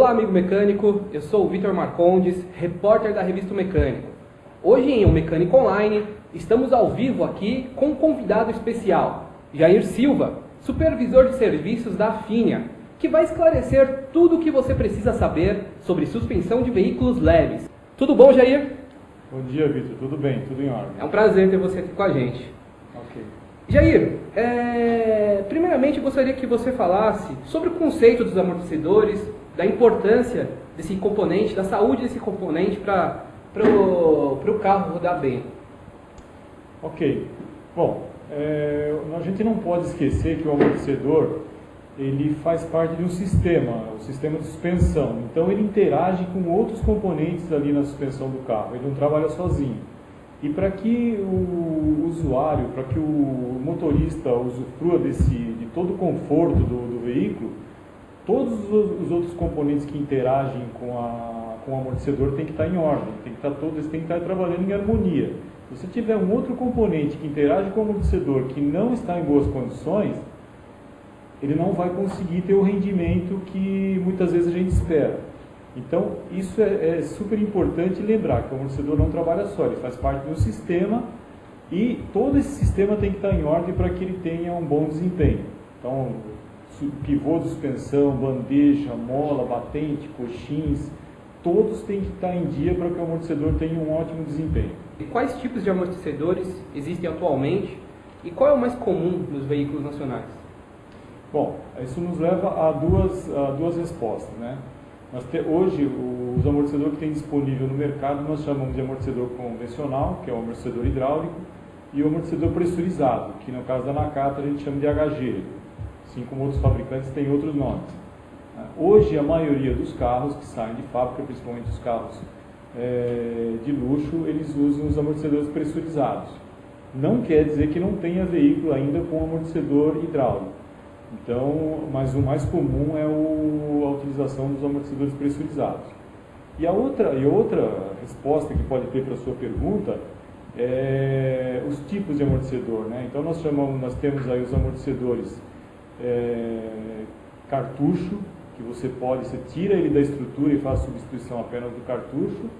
Olá, amigo mecânico, eu sou o Vitor Marcondes, repórter da revista Mecânico. Hoje em O Mecânico Online, estamos ao vivo aqui com um convidado especial, Jair Silva, supervisor de serviços da Afinia, que vai esclarecer tudo o que você precisa saber sobre suspensão de veículos leves. Tudo bom, Jair? Bom dia, Vitor. Tudo bem? Tudo em ordem. É um prazer ter você aqui com a gente. Ok. Jair, primeiramente eu gostaria que você falasse sobre o conceito dos amortecedores, da importância desse componente, da saúde desse componente para o carro rodar bem. Ok. Bom, a gente não pode esquecer que o amortecedor ele faz parte de um sistema, o sistema de suspensão. Então ele interage com outros componentes ali na suspensão do carro, ele não trabalha sozinho. E para que o usuário, para que o motorista usufrua de todo o conforto do veículo, todos os outros componentes que interagem com o amortecedor têm que estar em ordem, eles têm que estar trabalhando em harmonia. Se você tiver um outro componente que interage com o amortecedor que não está em boas condições, ele não vai conseguir ter o rendimento que muitas vezes a gente espera. Então, isso é super importante lembrar que o amortecedor não trabalha só, ele faz parte de um sistema e todo esse sistema tem que estar em ordem para que ele tenha um bom desempenho. Então, pivô de suspensão, bandeja, mola, batente, coxins, todos têm que estar em dia para que o amortecedor tenha um ótimo desempenho. E quais tipos de amortecedores existem atualmente e qual é o mais comum nos veículos nacionais? Bom, isso nos leva a duas respostas, né? Hoje, os amortecedores que tem disponível no mercado, nós chamamos de amortecedor convencional, que é o amortecedor hidráulico, e o amortecedor pressurizado, que no caso da Nakata a gente chama de HG, assim como outros fabricantes têm outros nomes. Hoje, a maioria dos carros que saem de fábrica, principalmente os carros de luxo, eles usam os amortecedores pressurizados. Não quer dizer que não tenha veículo ainda com amortecedor hidráulico. Então, mas o mais comum é a utilização dos amortecedores pressurizados. E a outra resposta que pode ter para a sua pergunta é os tipos de amortecedor, né? Então nós temos aí os amortecedores cartucho, que você tira ele da estrutura e faz substituição apenas do cartucho.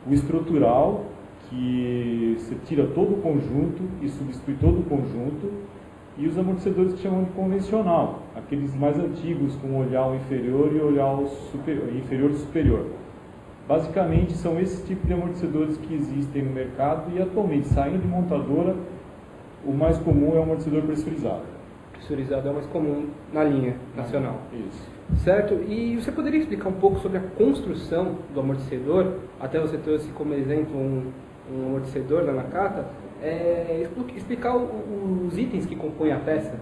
O estrutural, que você tira todo o conjunto e substitui todo o conjunto. E os amortecedores que chamam de convencional, aqueles mais antigos com olhar inferior e olhar inferior e superior. Basicamente são esses tipos de amortecedores que existem no mercado e atualmente, saindo de montadora, o mais comum é o amortecedor pressurizado. Pressurizado é o mais comum na linha nacional. Isso. Certo? E você poderia explicar um pouco sobre a construção do amortecedor? Até você trouxe como exemplo um amortecedor da Nakata. Explicar os itens que compõem a peça.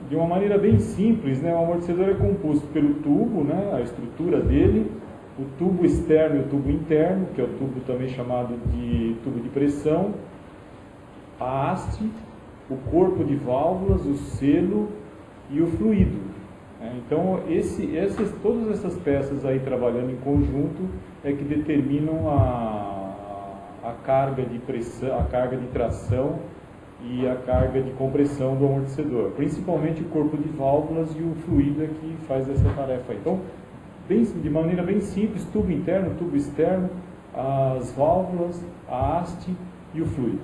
De uma maneira bem simples, né, o amortecedor é composto pelo tubo, né, a estrutura dele, o tubo externo e o tubo interno, que é o tubo também chamado de tubo de pressão, a haste, o corpo de válvulas, o selo e o fluido. Então, todas essas peças aí trabalhando em conjunto é que determinam a carga de pressão, a carga de tração e a carga de compressão do amortecedor. Principalmente o corpo de válvulas e o fluido é que faz essa tarefa aí. Então, de maneira bem simples, tubo interno, tubo externo, as válvulas, a haste e o fluido.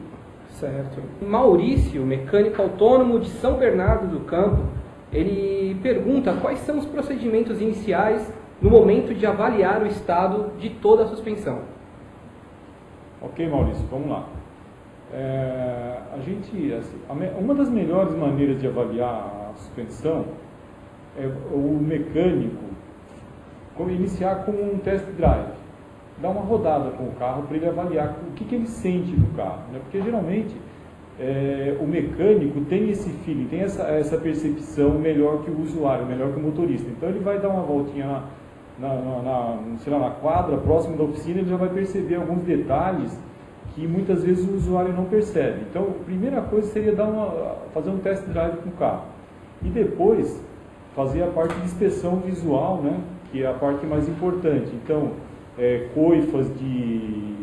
Certo. Maurício, mecânico autônomo de São Bernardo do Campo, ele pergunta quais são os procedimentos iniciais no momento de avaliar o estado de toda a suspensão. Ok, Maurício, vamos lá. Uma das melhores maneiras de avaliar a suspensão é o mecânico iniciar com um test drive, dar uma rodada com o carro para ele avaliar o que ele sente do carro, né? Porque geralmente o mecânico tem esse feeling, tem essa percepção melhor que o usuário, melhor que o motorista. Então ele vai dar uma voltinha na quadra, próximo da oficina, ele já vai perceber alguns detalhes que muitas vezes o usuário não percebe. Então, a primeira coisa seria fazer um test drive com o carro. E depois, fazer a parte de inspeção visual, né, que é a parte mais importante. Então, coifas de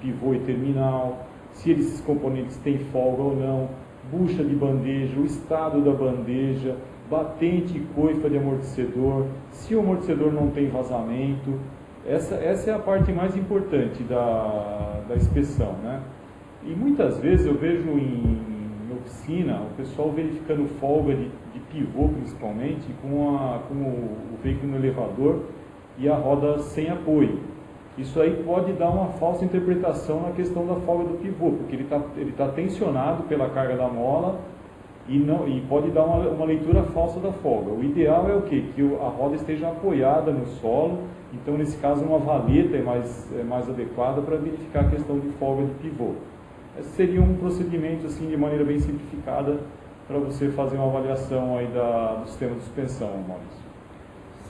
pivô e terminal, se esses componentes têm folga ou não, bucha de bandeja, o estado da bandeja, batente e coifa de amortecedor, se o amortecedor não tem vazamento. Essa é a parte mais importante da inspeção, né? E muitas vezes eu vejo em oficina o pessoal verificando folga de pivô, principalmente, com o veículo no elevador e a roda sem apoio. Isso aí pode dar uma falsa interpretação na questão da folga do pivô, porque ele tá tensionado pela carga da mola e pode dar uma leitura falsa da folga. O ideal é o quê? Que a roda esteja apoiada no solo. Então, nesse caso, uma valeta é mais adequada para verificar a questão de folga de pivô. Esse seria um procedimento, assim, de maneira bem simplificada, para você fazer uma avaliação aí do sistema de suspensão, Maurício.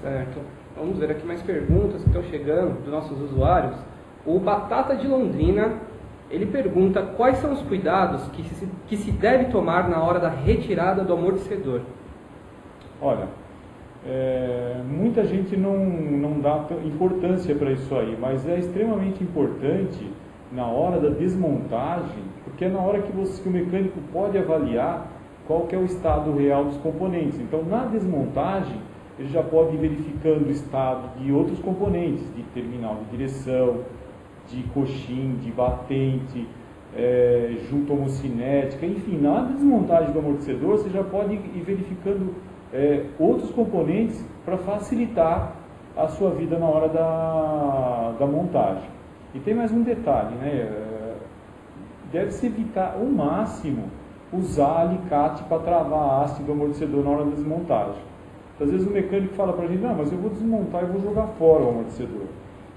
Certo. Vamos ver aqui mais perguntas que estão chegando dos nossos usuários. O Batata de Londrina, ele pergunta quais são os cuidados que se deve tomar na hora da retirada do amortecedor. Olha, muita gente não dá importância para isso aí, mas é extremamente importante na hora da desmontagem, porque é na hora que o mecânico pode avaliar qual que é o estado real dos componentes. Então, na desmontagem, ele já pode ir verificando o estado de outros componentes, de terminal de direção, de coxim, de batente, junta homocinética, enfim, na desmontagem do amortecedor, você já pode ir verificando outros componentes para facilitar a sua vida na hora da montagem. E tem mais um detalhe, né? Deve-se evitar ao máximo usar alicate para travar a haste do amortecedor na hora da desmontagem. Às vezes o mecânico fala para a gente, não, mas eu vou desmontar e vou jogar fora o amortecedor.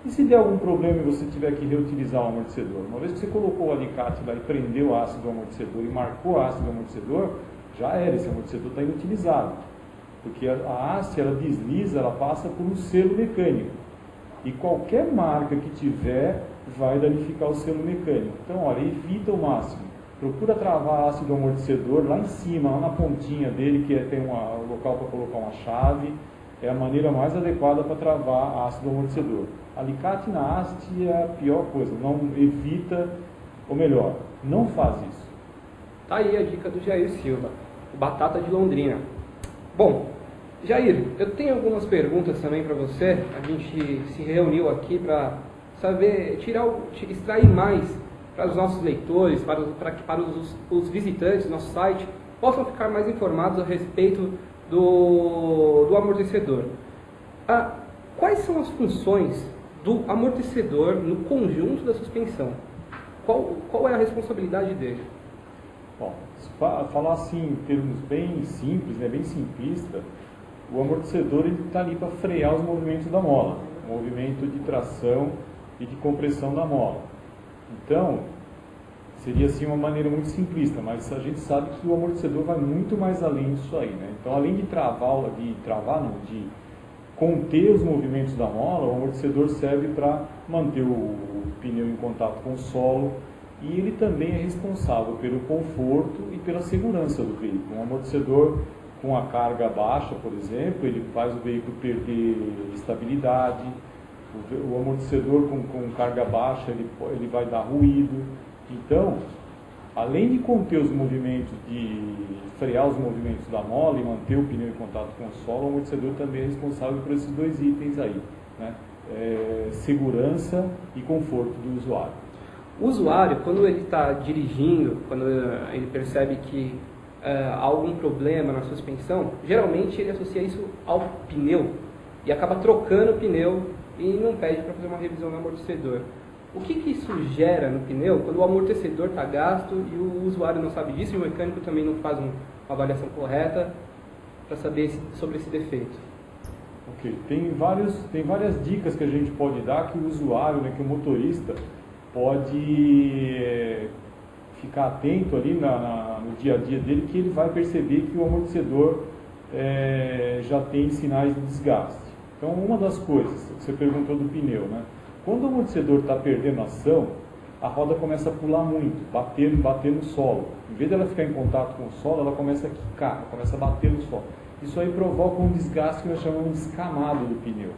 E se der algum problema e você tiver que reutilizar o amortecedor? Uma vez que você colocou o alicate lá e prendeu a haste do amortecedor e marcou a haste do amortecedor, já era, esse amortecedor está inutilizado. Porque a haste, ela desliza, ela passa por um selo mecânico. E qualquer marca que tiver vai danificar o selo mecânico. Então, olha, evita o máximo. Procura travar a haste do amortecedor lá em cima, lá na pontinha dele, que tem um local para colocar uma chave. É a maneira mais adequada para travar a haste do amortecedor. Alicate na haste é a pior coisa. Não evita, ou melhor, não faz isso. Tá aí a dica do Jair Silva, o Batata de Londrina. Bom, Jair, eu tenho algumas perguntas também para você. A gente se reuniu aqui para saber, extrair mais para os nossos leitores, para os visitantes do nosso site, possam ficar mais informados a respeito do amortecedor. Quais são as funções do amortecedor no conjunto da suspensão? Qual é a responsabilidade dele? Bom, falar assim em termos bem simples, né, bem simplista, o amortecedor está ali para frear os movimentos da mola, o movimento de tração e de compressão da mola. Então, seria assim uma maneira muito simplista, mas a gente sabe que o amortecedor vai muito mais além disso aí, né? Então, além de de conter os movimentos da mola, o amortecedor serve para manter o pneu em contato com o solo e ele também é responsável pelo conforto e pela segurança do veículo. Um amortecedor com a carga baixa, por exemplo, ele faz o veículo perder estabilidade. O amortecedor com carga baixa, ele vai dar ruído. Então, além de conter os movimentos, de frear os movimentos da mola e manter o pneu em contato com o solo, o amortecedor também é responsável por esses dois itens aí, né? Segurança e conforto do usuário. O usuário, quando ele está dirigindo, quando ele percebe que há algum problema na suspensão, geralmente ele associa isso ao pneu e acaba trocando o pneu e não pede para fazer uma revisão no amortecedor. O que isso gera no pneu quando o amortecedor está gasto e o usuário não sabe disso e o mecânico também não faz uma avaliação correta para saber sobre esse defeito? Ok, tem várias dicas que a gente pode dar que o usuário, né, que o motorista pode ficar atento ali no dia a dia dele, que ele vai perceber que o amortecedor já tem sinais de desgaste. Então, uma das coisas, você perguntou do pneu, né? Quando o amortecedor está perdendo ação, a roda começa a pular muito, bater no solo. Em vez dela ficar em contato com o solo, ela começa a quicar, começa a bater no solo. Isso aí provoca um desgaste que nós chamamos de escamado do pneu,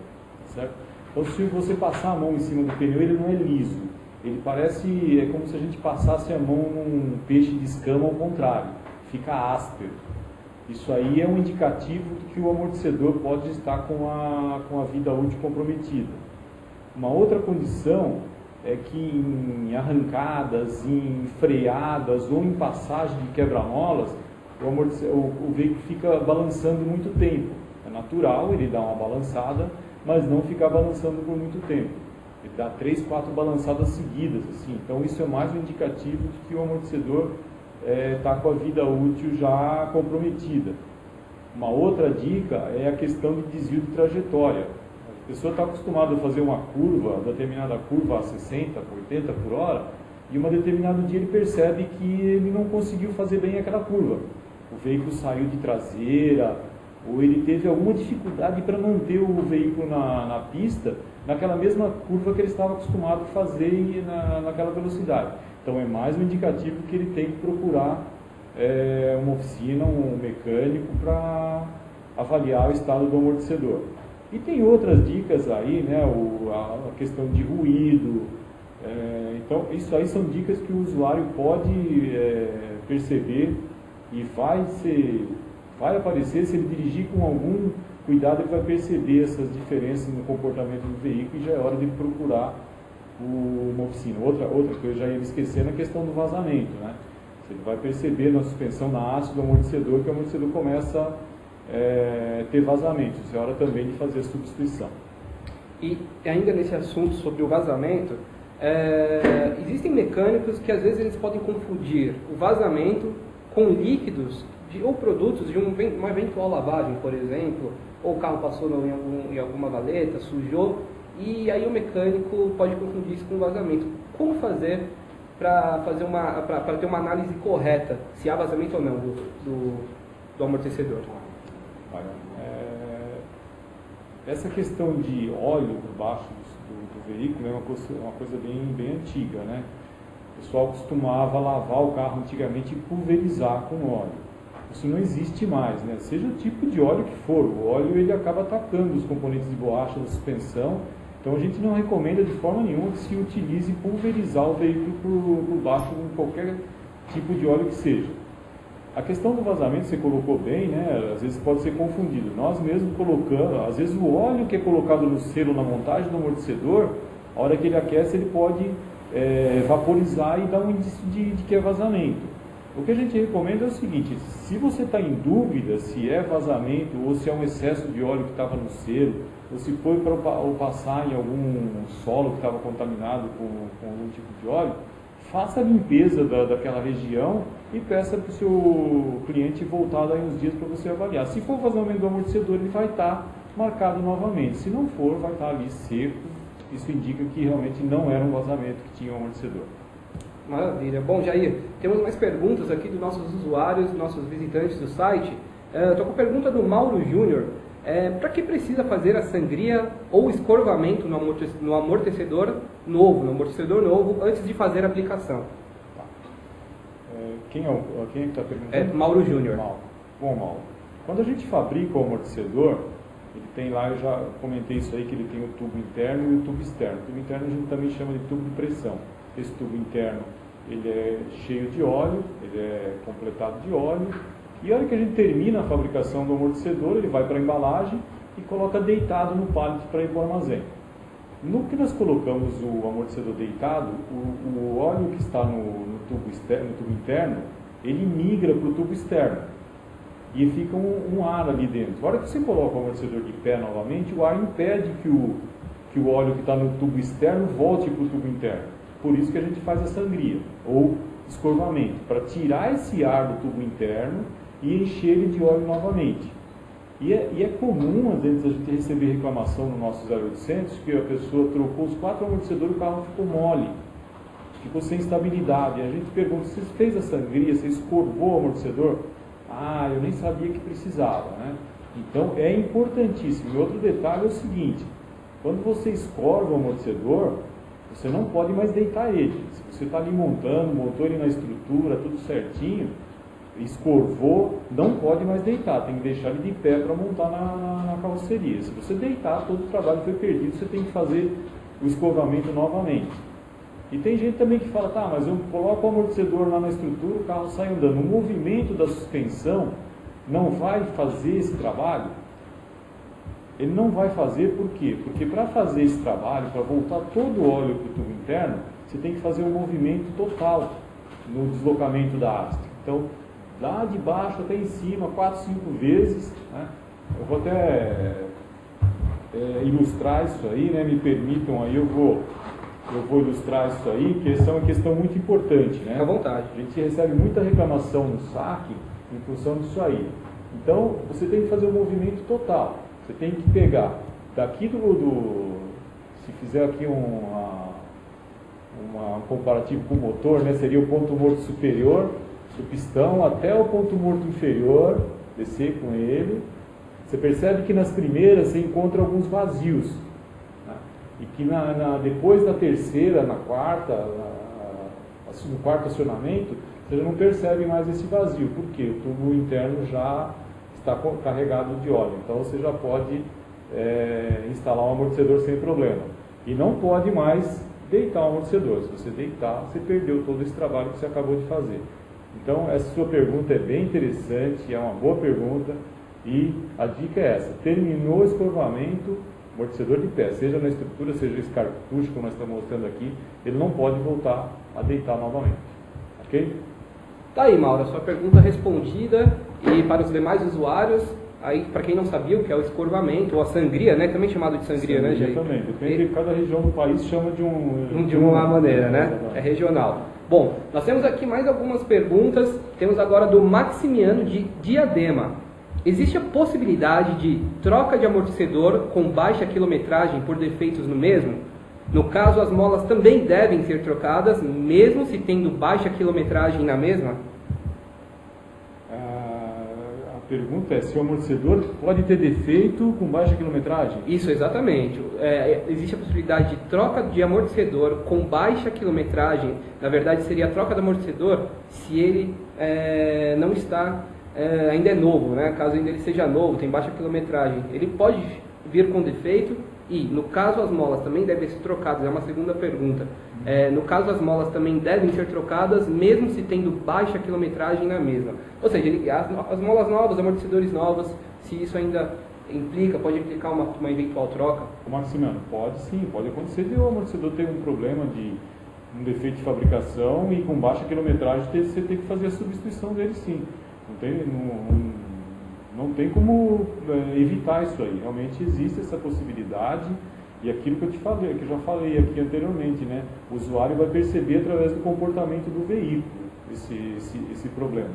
certo? Então, se você passar a mão em cima do pneu, ele não é liso. Ele parece, é como se a gente passasse a mão num peixe de escama ao contrário, fica áspero. Isso aí é um indicativo de que o amortecedor pode estar com a vida útil comprometida. Uma outra condição é que em arrancadas, em freadas ou em passagem de quebra-molas, o veículo fica balançando muito tempo. É natural, ele dá uma balançada, mas não ficar balançando por muito tempo. Ele dá 3, 4 balançadas seguidas, assim. Então isso é mais um indicativo de que o amortecedor está com a vida útil já comprometida. Uma outra dica é a questão de desvio de trajetória. A pessoa está acostumada a fazer uma curva, determinada curva a 60, 80 por hora, e um determinado dia ele percebe que ele não conseguiu fazer bem aquela curva. O veículo saiu de traseira, ou ele teve alguma dificuldade para manter o veículo na pista, naquela mesma curva que ele estava acostumado a fazer naquela velocidade. Então é mais um indicativo que ele tem que procurar uma oficina, um mecânico para avaliar o estado do amortecedor. E tem outras dicas aí, né, a questão de ruído. Então isso aí são dicas que o usuário pode perceber e vai aparecer, se ele dirigir com algum cuidado, ele vai perceber essas diferenças no comportamento do veículo e já é hora de procurar uma oficina. Outra que eu já ia me esquecer é a questão do vazamento, né? Você vai perceber na suspensão, na haste do amortecedor, que o amortecedor começa a ter vazamento. Isso é hora também de fazer a substituição. E ainda nesse assunto sobre o vazamento, existem mecânicos que às vezes eles podem confundir o vazamento com líquidos ou produtos de uma eventual lavagem, por exemplo, ou o carro passou em alguma valeta, sujou, e aí o mecânico pode confundir isso com vazamento. Como fazer para ter uma análise correta se há vazamento ou não do amortecedor? Essa questão de óleo por baixo do veículo é uma coisa bem antiga, né? O pessoal costumava lavar o carro antigamente e pulverizar com óleo. Isso não existe mais, né? Seja o tipo de óleo que for, o óleo ele acaba atacando os componentes de borracha da suspensão, então a gente não recomenda de forma nenhuma que se utilize pulverizar o veículo por baixo com qualquer tipo de óleo que seja. A questão do vazamento você colocou bem, né? Às vezes pode ser confundido. Nós mesmos colocamos, às vezes o óleo que é colocado no selo na montagem do amortecedor, a hora que ele aquece ele pode vaporizar e dar um indício de que é vazamento. O que a gente recomenda é o seguinte: se você está em dúvida se é vazamento ou se é um excesso de óleo que estava no selo, ou se foi para passar em algum solo que estava contaminado com algum tipo de óleo, faça a limpeza daquela região e peça para o seu cliente voltar daí uns dias para você avaliar. Se for vazamento do amortecedor, ele vai estar marcado novamente. Se não for, vai estar ali seco. Isso indica que realmente não era um vazamento que tinha o amortecedor. Maravilha. Bom, Jair, temos mais perguntas aqui dos nossos usuários, dos nossos visitantes do site. Estou com a pergunta do Mauro Júnior. Para que precisa fazer a sangria ou escorvamento no amortecedor novo, antes de fazer a aplicação? Tá. Quem é que está perguntando? Mauro Júnior. Bom, Mauro, quando a gente fabrica o amortecedor, ele tem lá, eu já comentei isso aí, que ele tem o tubo interno e o tubo externo. O tubo interno a gente também chama de tubo de pressão. Esse tubo interno ele é cheio de óleo, ele é completado de óleo, e a hora que a gente termina a fabricação do amortecedor, ele vai para a embalagem e coloca deitado no pallet para ir para o armazém. No que nós colocamos o amortecedor deitado, o óleo que está no tubo interno, ele migra para o tubo externo e fica um ar ali dentro. A hora que você coloca o amortecedor de pé novamente, o ar impede que o óleo que está no tubo externo volte para o tubo interno. Por isso que a gente faz a sangria, ou escorvamento, para tirar esse ar do tubo interno e encher ele de óleo novamente. E é comum, às vezes, a gente receber reclamação no nosso 0800 que a pessoa trocou os 4 amortecedores e o carro ficou mole, ficou sem estabilidade. E a gente pergunta: você fez a sangria, você escorvou o amortecedor? Ah, eu nem sabia que precisava, né? Então é importantíssimo. E outro detalhe é o seguinte: quando você escorva o amortecedor, você não pode mais deitar ele. Se você está ali montou ele na estrutura, tudo certinho, escorvou, não pode mais deitar, tem que deixar ele de pé para montar na carroceria. Se você deitar, todo o trabalho foi perdido, você tem que fazer o escovamento novamente. E tem gente também que fala: tá, mas eu coloco o amortecedor lá na estrutura, o carro sai andando. O movimento da suspensão não vai fazer esse trabalho? Ele não vai fazer por quê? Porque para fazer esse trabalho, para voltar todo o óleo para o tubo interno, você tem que fazer um movimento total no deslocamento da haste. Então, lá de baixo até em cima, 4, 5 vezes, né? Eu vou até ilustrar isso aí, né? Me permitam aí, eu vou ilustrar isso aí, que essa é uma questão muito importante, né? Fique à vontade. A gente recebe muita reclamação no saque em função disso aí. Então, você tem que fazer um movimento total. Você tem que pegar daqui se fizer aqui um comparativo com o motor, né? Seria o ponto morto superior do pistão até o ponto morto inferior, descer com ele. Você percebe que nas primeiras você encontra alguns vazios, né? E que depois da terceira, na quarta, no quarto acionamento, você já não percebe mais esse vazio. Por quê? O tubo interno já está carregado de óleo. Então você já pode instalar um amortecedor sem problema. E não pode mais deitar o amortecedor. Se você deitar, você perdeu todo esse trabalho que você acabou de fazer. Então essa sua pergunta é bem interessante, é uma boa pergunta. E a dica é essa: terminou o escovamento, amortecedor de pé, seja na estrutura, seja esse cartucho como nós estamos mostrando aqui, ele não pode voltar a deitar novamente. Ok? Tá aí, Mauro, a sua pergunta respondida. E para os demais usuários, aí para quem não sabia o que é o escorvamento, ou a sangria, né? Também chamado de sangria, né, Jair? Também, depende de cada região do país, chama de uma maneira, né? É regional. Bom, nós temos aqui mais algumas perguntas. Temos agora do Maximiano de Diadema. Existe a possibilidade de troca de amortecedor com baixa quilometragem por defeitos no mesmo? No caso, as molas também devem ser trocadas, mesmo se tendo baixa quilometragem na mesma? A pergunta é se o amortecedor pode ter defeito com baixa quilometragem? Isso, exatamente. Existe a possibilidade de troca de amortecedor com baixa quilometragem. Na verdade, seria a troca do amortecedor se ele não está... ainda é novo, né? Caso ainda ele seja novo, tem baixa quilometragem, ele pode vir com defeito. E no caso as molas também devem ser trocadas, é uma segunda pergunta. No caso as molas também devem ser trocadas, mesmo se tendo baixa quilometragem na mesma. Ou seja, as molas novas, amortecedores novos, se isso ainda pode implicar uma eventual troca? Maximiano, pode sim, pode acontecer de o amortecedor ter um problema de um defeito de fabricação e com baixa quilometragem você ter que fazer a substituição dele sim. Não tem como evitar isso aí. Realmente existe essa possibilidade, e aquilo que eu já falei aqui anteriormente, né? O usuário vai perceber através do comportamento do veículo esse problema.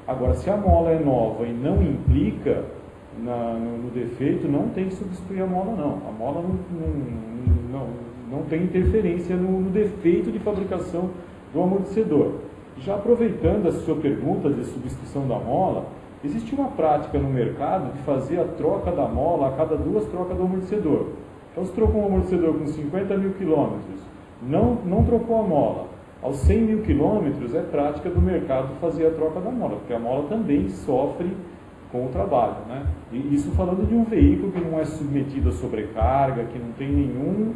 Agora, se a mola é nova e não implica no defeito, não tem que substituir a mola não. A mola não tem interferência no defeito de fabricação do amortecedor. Já aproveitando a sua pergunta de substituição da mola, existe uma prática no mercado de fazer a troca da mola a cada 2 trocas do amortecedor. Então, se trocou um amortecedor com 50 mil quilômetros, não trocou a mola. Aos 100 mil quilômetros é prática do mercado fazer a troca da mola, porque a mola também sofre com o trabalho, né? E isso falando de um veículo que não é submetido a sobrecarga, que não tem nenhum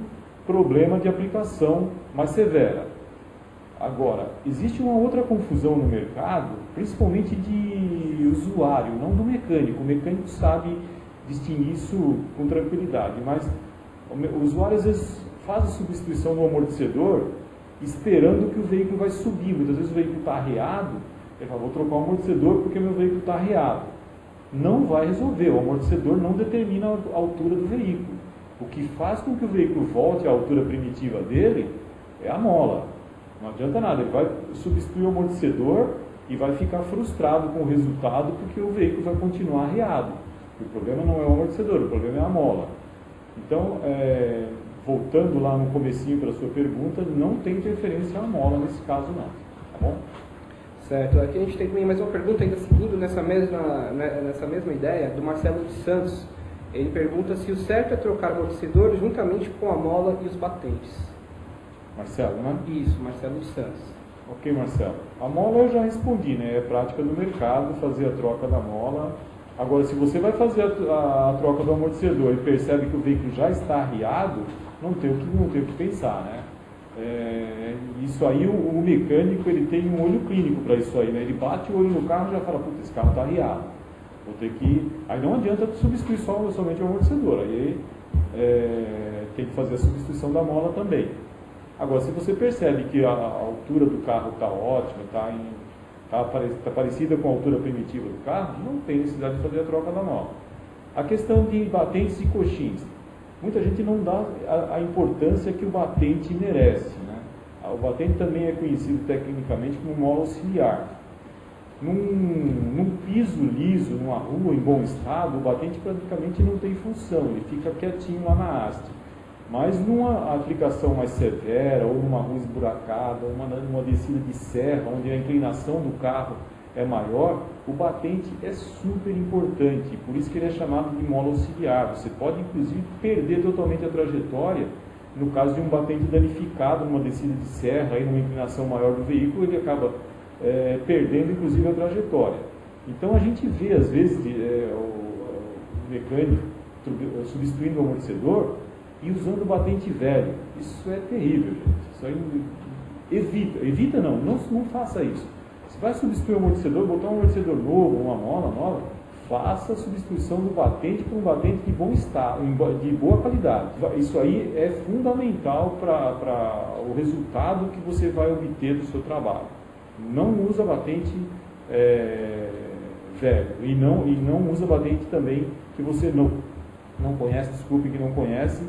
problema de aplicação mais severa. Agora, existe uma outra confusão no mercado, principalmente de usuário, não do mecânico. O mecânico sabe distinguir isso com tranquilidade, mas o usuário às vezes faz a substituição do amortecedor esperando que o veículo vai subir. Muitas vezes o veículo está arreado, ele fala, vou trocar o amortecedor porque meu veículo está arreado. Não vai resolver, o amortecedor não determina a altura do veículo. O que faz com que o veículo volte à altura primitiva dele é a mola. Não adianta nada, ele vai substituir o amortecedor e vai ficar frustrado com o resultado porque o veículo vai continuar arreado. O problema não é o amortecedor, o problema é a mola. Então, voltando lá no comecinho para a sua pergunta, não tem interferência a mola nesse caso não, tá bom? Certo, aqui a gente tem também mais uma pergunta ainda seguindo nessa mesma ideia, do Marcelo de Santos. Ele pergunta se o certo é trocar o amortecedor juntamente com a mola e os batentes. Marcelo, né? Isso, Marcelo dos Santos. Ok, Marcelo. A mola eu já respondi, né? É prática do mercado fazer a troca da mola. Agora, se você vai fazer a troca do amortecedor e percebe que o veículo já está arriado, não tem o que pensar, né? Isso aí, o mecânico ele tem um olho clínico para isso aí, né? Ele bate o olho no carro e já fala, puta, esse carro está arriado. Vou ter que... Aí não adianta substituir somente o amortecedor, aí tem que fazer a substituição da mola também. Agora, se você percebe que a altura do carro está ótima, está parecida com a altura primitiva do carro, não tem necessidade de fazer a troca da mola. A questão de batentes e coxins. Muita gente não dá a importância que o batente merece, né? O batente também é conhecido tecnicamente como mola auxiliar. Num piso liso, numa rua em bom estado, o batente praticamente não tem função, ele fica quietinho lá na haste. Mas numa aplicação mais severa, ou numa rua esburacada, ou numa descida de serra, onde a inclinação do carro é maior, o batente é super importante, por isso que ele é chamado de mola auxiliar. Você pode inclusive perder totalmente a trajetória, no caso de um batente danificado numa descida de serra, aí numa inclinação maior do veículo, ele acaba perdendo inclusive a trajetória. Então a gente vê às vezes o mecânico substituindo o amortecedor e usando o batente velho. Isso é terrível, gente. Isso aí evita não faça isso. Se vai substituir o amortecedor, botar um amortecedor novo, uma mola nova, faça a substituição do batente por um batente de bom estado, de boa qualidade. Isso aí é fundamental para o resultado que você vai obter do seu trabalho. Não usa batente velho e não usa batente também que você não conhece, desculpe, que não conhece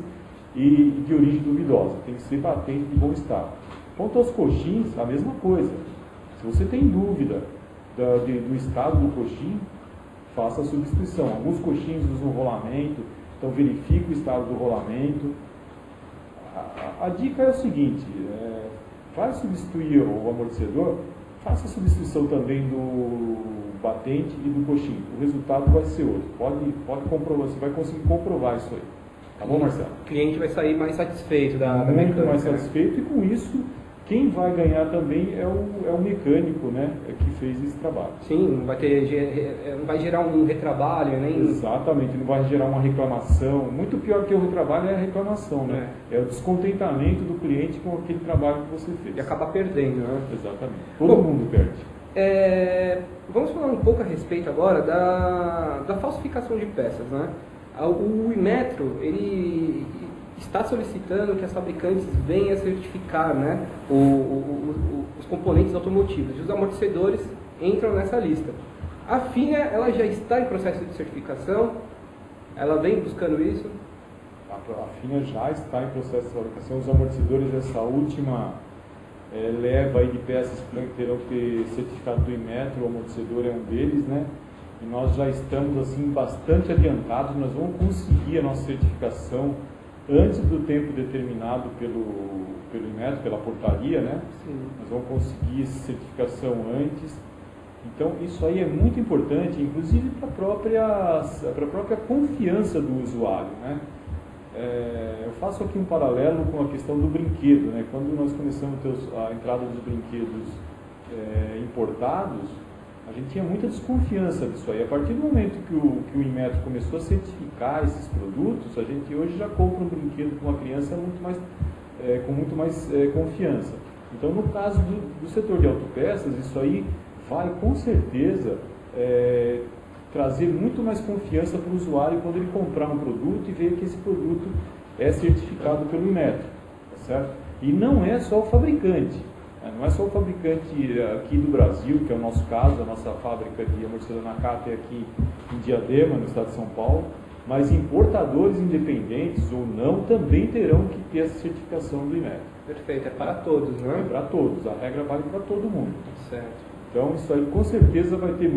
e de origem duvidosa. Tem que ser batente de bom estado. Quanto aos coxins, a mesma coisa. Se você tem dúvida do estado do coxim, faça a substituição. Alguns coxins usam rolamento, então verifique o estado do rolamento. A dica é o seguinte, vai substituir o amortecedor, faça a substituição também do batente e do coxim. O resultado vai ser outro. Pode comprovar, você vai conseguir comprovar isso aí. Tá bom, Marcelo? O cliente vai sair mais satisfeito da mecânica. Muito mais né? satisfeito, e com isso quem vai ganhar também é o mecânico, né, que fez esse trabalho. Sim, não vai gerar um retrabalho, nem... Exatamente, não vai gerar uma reclamação. Muito pior que o retrabalho é a reclamação, né? É o descontentamento do cliente com aquele trabalho que você fez. E acaba perdendo, né? Exatamente. Todo mundo perde. Vamos falar um pouco a respeito agora da falsificação de peças, né? O Inmetro, ele está solicitando que as fabricantes venham a certificar, né, os componentes automotivos, e os amortecedores entram nessa lista. A FINA, ela já está em processo de certificação, ela vem buscando isso? A FINA já está em processo de fabricação. Os amortecedores dessa última leva aí de peças que terão que ter certificado do Inmetro, o amortecedor é um deles, né? E nós já estamos assim bastante adiantados, nós vamos conseguir a nossa certificação antes do tempo determinado pelo Inmetro, pela portaria, né? Sim. Nós vamos conseguir essa certificação antes. Então, isso aí é muito importante, inclusive para a própria confiança do usuário, né? Eu faço aqui um paralelo com a questão do brinquedo, né? Quando nós começamos a ter a entrada dos brinquedos importados, a gente tinha muita desconfiança disso aí. A partir do momento que o Inmetro começou a certificar esses produtos, a gente hoje já compra um brinquedo com uma criança com muito mais confiança. Então, no caso do setor de autopeças, isso aí vai com certeza trazer muito mais confiança para o usuário quando ele comprar um produto e ver que esse produto é certificado pelo Inmetro, tá certo? E não é só o fabricante. Não é só o fabricante aqui do Brasil, que é o nosso caso, a nossa fábrica de amortecedor Nakata é aqui em Diadema, no estado de São Paulo, mas importadores independentes ou não também terão que ter essa certificação do Inmetro. Perfeito, é para todos, né? É para todos, a regra vale para todo mundo. Certo. Então isso aí com certeza vai ter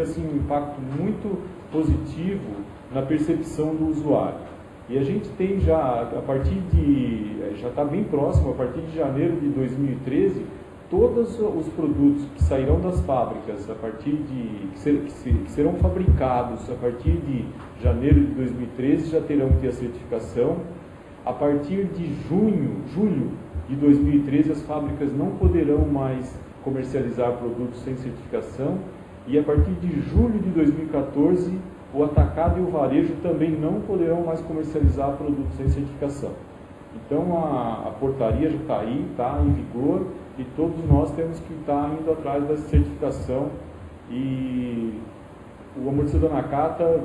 assim, um impacto muito positivo na percepção do usuário. E a gente tem já está bem próximo, a partir de janeiro de 2013, todos os produtos que sairão das fábricas, que serão fabricados a partir de janeiro de 2013, já terão que ter a certificação. A partir de julho de 2013, as fábricas não poderão mais comercializar produtos sem certificação. E a partir de julho de 2014, o atacado e o varejo também não poderão mais comercializar produtos sem certificação. Então a portaria já está aí, está em vigor, e todos nós temos que estar indo atrás dessa certificação e o amortecedor Nakata,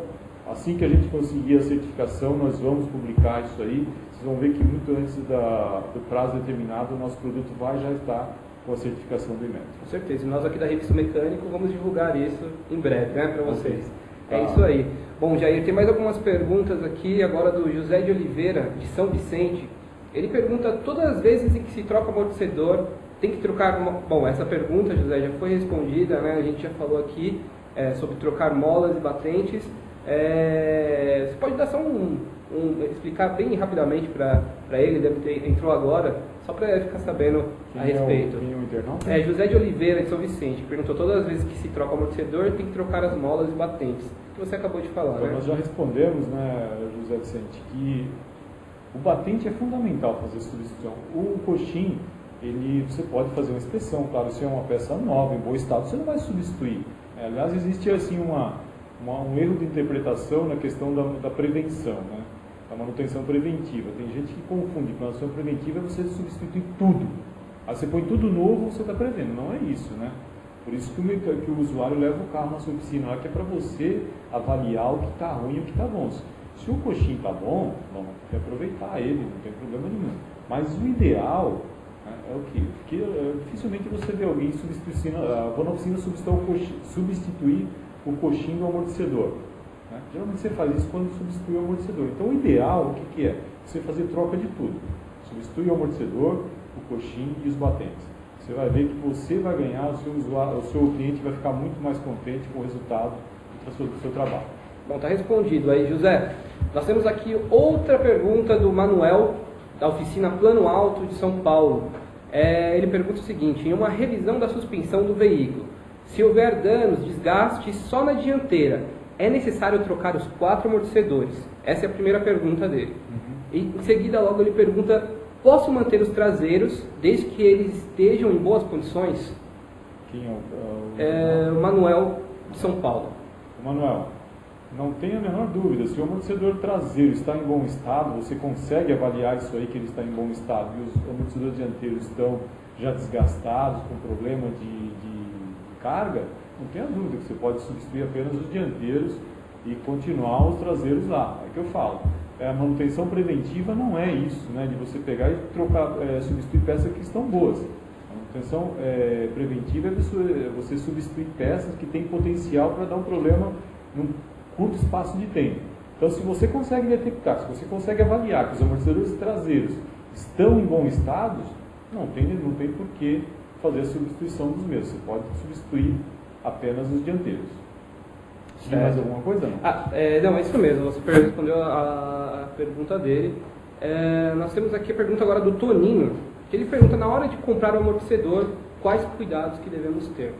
assim que a gente conseguir a certificação, nós vamos publicar isso aí. Vocês vão ver que muito antes do prazo determinado, o nosso produto vai já estar com a certificação do Inmetro. Com certeza. E nós aqui da Revista Mecânico vamos divulgar isso em breve, né, para vocês. Okay. É isso aí. Bom, Jair, tem mais algumas perguntas aqui, agora do José de Oliveira, de São Vicente. Ele pergunta, todas as vezes em que se troca amortecedor, tem que trocar... Bom, essa pergunta, José, já foi respondida, né? A gente já falou aqui sobre trocar molas e batentes. Você pode dar só explicar bem rapidamente para ele, entrou agora, só para ficar sabendo a respeito. Quem é o internauta? José de Oliveira, de São Vicente, perguntou, todas as vezes que se troca o amortecedor, tem que trocar as molas e batentes, que você acabou de falar, Então, né? nós já respondemos, né, José Vicente, que o batente é fundamental fazer substituição. O coxim, você pode fazer uma inspeção, claro, se é uma peça nova, em bom estado, você não vai substituir. Aliás, existe assim um erro de interpretação na questão da prevenção, né? Da manutenção preventiva. Tem gente que confunde que manutenção preventiva é você substituir tudo. Aí você põe tudo novo, você está prevendo. Não é isso, né? Por isso que o usuário leva o carro na sua oficina, que é para você avaliar o que está ruim e o que está bom. Se o coxim está bom, vamos ter que aproveitar ele, não tem problema nenhum. Mas o ideal é o quê? Porque dificilmente você vê alguém vou na oficina substituir o coxim do amortecedor. Né? Geralmente você faz isso quando substitui o amortecedor. Então o ideal, o que é? Você fazer troca de tudo. Substitui o amortecedor, o coxim e os batentes. Você vai ver que você vai ganhar, o seu cliente vai ficar muito mais contente com o resultado do seu trabalho. Bom, está respondido aí, José. Nós temos aqui outra pergunta do Manuel, da oficina Plano Alto de São Paulo. Ele pergunta o seguinte, em uma revisão da suspensão do veículo, se houver danos, desgaste só na dianteira, é necessário trocar os 4 amortecedores? Essa é a primeira pergunta dele. E em seguida logo ele pergunta, posso manter os traseiros desde que eles estejam em boas condições? Quem é o Manuel de São Paulo. Manuel, não tenha a menor dúvida, se o amortecedor traseiro está em bom estado, você consegue avaliar isso aí que ele está em bom estado, e os amortecedores dianteiros estão já desgastados, com problema de carga, não tenha dúvida que você pode substituir apenas os dianteiros e continuar os traseiros lá. É que eu falo. A manutenção preventiva não é isso, né, de você pegar e trocar, substituir peças que estão boas. A manutenção preventiva é você substituir peças que têm potencial para dar um problema num curto espaço de tempo. Então, se você consegue detectar, se você consegue avaliar que os amortecedores traseiros estão em bom estado, não tem por que fazer a substituição dos mesmos. Você pode substituir apenas os dianteiros. Tem mais alguma coisa? Não? Não, é isso mesmo. Você respondeu a pergunta dele. Nós temos aqui a pergunta agora do Toninho, que ele pergunta, na hora de comprar o amortecedor, quais cuidados que devemos ter?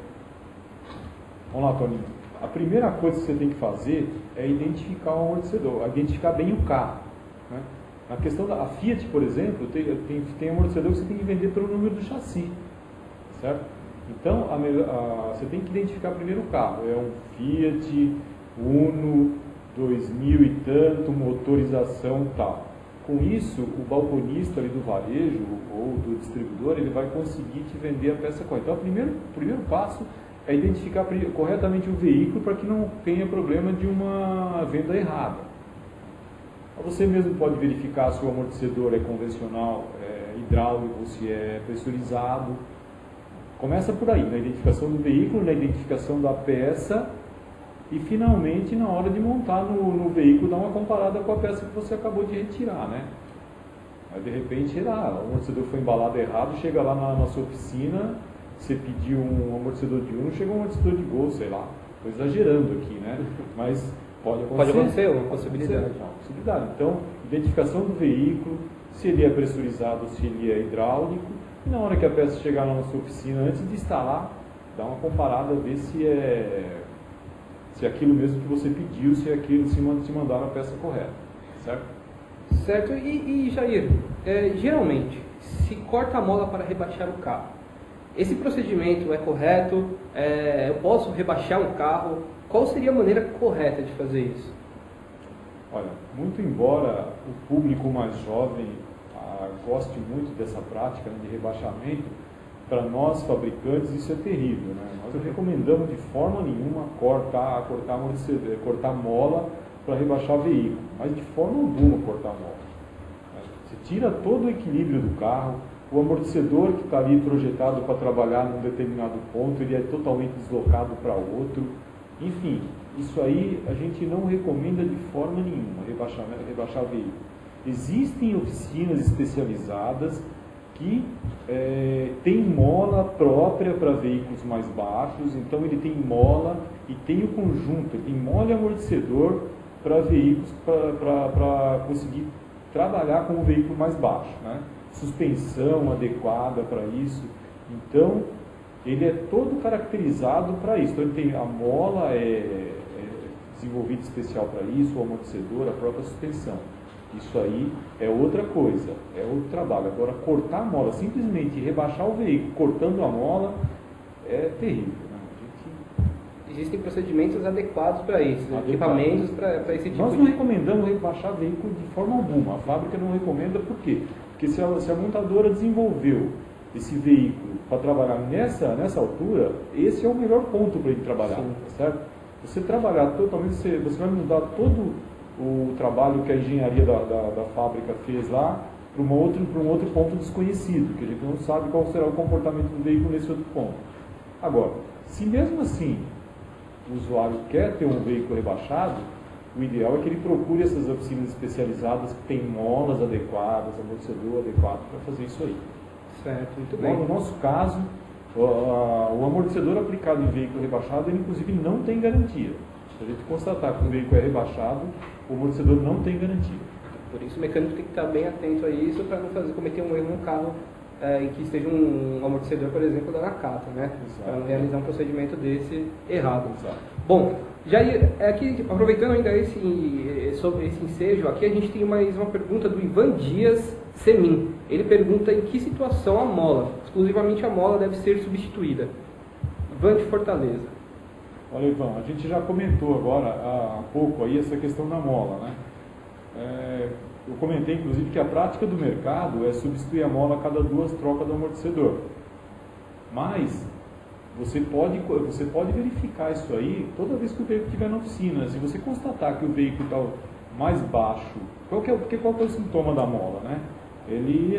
Vamos lá, Toninho. A primeira coisa que você tem que fazer é identificar o amortecedor, identificar bem o carro. Né? Na questão da Fiat, por exemplo, tem amortecedor que você tem que vender pelo número do chassi. Certo? Então, você tem que identificar primeiro o carro. É um Fiat Uno 2000 e tanto, motorização tal. Com isso, o balconista ali do varejo ou do distribuidor, ele vai conseguir te vender a peça correta. Então, o primeiro passo é identificar corretamente o veículo para que não tenha problema de uma venda errada. Você mesmo pode verificar se o amortecedor é convencional, hidráulico, se é pressurizado. Começa por aí, na identificação do veículo, na identificação da peça e finalmente na hora de montar no veículo, dar uma comparada com a peça que você acabou de retirar, né? Aí de repente, o amortecedor foi embalado errado, chega lá na sua oficina, você pediu um amortecedor de Uno, chegou um amortecedor de Gol, sei lá. Estou exagerando aqui, né? Mas pode acontecer. Pode acontecer, uma possibilidade. Uma possibilidade. Então, identificação do veículo, se ele é pressurizado, se ele é hidráulico. E na hora que a peça chegar lá na sua oficina, antes de instalar, dá uma comparada, ver se é aquilo mesmo que você pediu, se é aquilo, se mandaram a peça correta, certo? Certo, e Jair, geralmente, se corta a mola para rebaixar o carro, esse procedimento é correto? Eu posso rebaixar um carro? Qual seria a maneira correta de fazer isso? Olha, muito embora o público mais jovem goste muito dessa prática, né, de rebaixamento, para nós fabricantes isso é terrível, né? Nós não recomendamos de forma nenhuma cortar amortecedor, cortar mola para rebaixar veículo, mas de forma alguma cortar mola. Você tira todo o equilíbrio do carro, o amortecedor que está ali projetado para trabalhar num determinado ponto, ele é totalmente deslocado para outro. Enfim, isso aí a gente não recomenda de forma nenhuma, rebaixar veículo. Existem oficinas especializadas que tem mola própria para veículos mais baixos, então ele tem mola e tem o conjunto, ele tem mola e amortecedor para veículos, para conseguir trabalhar com o veículo mais baixo, né? Suspensão adequada para isso, então ele é todo caracterizado para isso, então ele tem a mola desenvolvida especial para isso, o amortecedor, a própria suspensão. Isso aí é outra coisa, é outro trabalho. Agora, cortar a mola, simplesmente rebaixar o veículo cortando a mola, é terrível. Né? Existem procedimentos adequados para isso, equipamentos para esse tipo Nós não recomendamos rebaixar veículo de forma alguma. A fábrica não recomenda, por quê? Porque se a montadora desenvolveu esse veículo para trabalhar nessa altura, esse é o melhor ponto para ele trabalhar, tá certo? Você trabalhar totalmente, você vai mudar todo o trabalho que a engenharia da fábrica fez lá para um outro ponto desconhecido, que a gente não sabe qual será o comportamento do veículo nesse outro ponto. Agora, se mesmo assim o usuário quer ter um veículo rebaixado, o ideal é que ele procure essas oficinas especializadas que têm molas adequadas, amortecedor adequado para fazer isso aí. Certo, muito bem. No nosso caso, o amortecedor aplicado em veículo rebaixado, ele inclusive não tem garantia. Se a gente constatar que o veículo é rebaixado, o amortecedor não tem garantia. Por isso o mecânico tem que estar bem atento a isso para não cometer um erro no carro em que esteja um amortecedor, por exemplo, da Nakata, né? Para não realizar um procedimento desse errado. Exato. Bom, Jair, aqui, aproveitando ainda sobre esse ensejo, aqui a gente tem mais uma pergunta do Ivan Dias Semin. Ele pergunta em que situação a mola, exclusivamente a mola, deve ser substituída. Ivan de Fortaleza. Olha, Ivan, a gente já comentou agora há pouco aí essa questão da mola, né? Eu comentei, inclusive, que a prática do mercado é substituir a mola a cada 2 trocas do amortecedor. Mas você pode verificar isso aí toda vez que o veículo estiver na oficina. Se você constatar que o veículo está mais baixo, qual que é o sintoma da mola, né?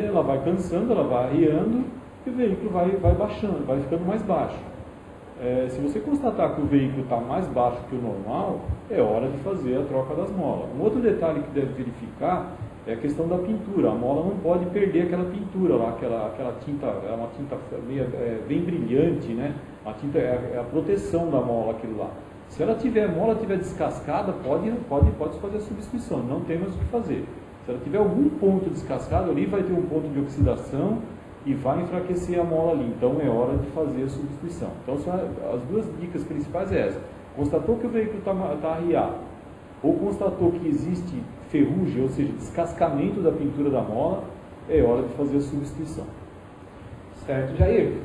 Ela vai cansando, ela vai arriando e o veículo vai baixando, vai ficando mais baixo. Se você constatar que o veículo está mais baixo que o normal, é hora de fazer a troca das molas. Um outro detalhe que deve verificar é a questão da pintura. A mola não pode perder aquela pintura lá, aquela tinta, é uma tinta bem brilhante, né? A tinta é a proteção da mola, aquilo lá. Se a mola estiver descascada, pode fazer a substituição, não tem mais o que fazer. Se ela tiver algum ponto descascado ali, vai ter um ponto de oxidação e vai enfraquecer a mola ali, então é hora de fazer a substituição. Então as 2 dicas principais é essa: constatou que o veículo está arriado, ou constatou que existe ferrugem, ou seja, descascamento da pintura da mola, é hora de fazer a substituição. Certo. Jair,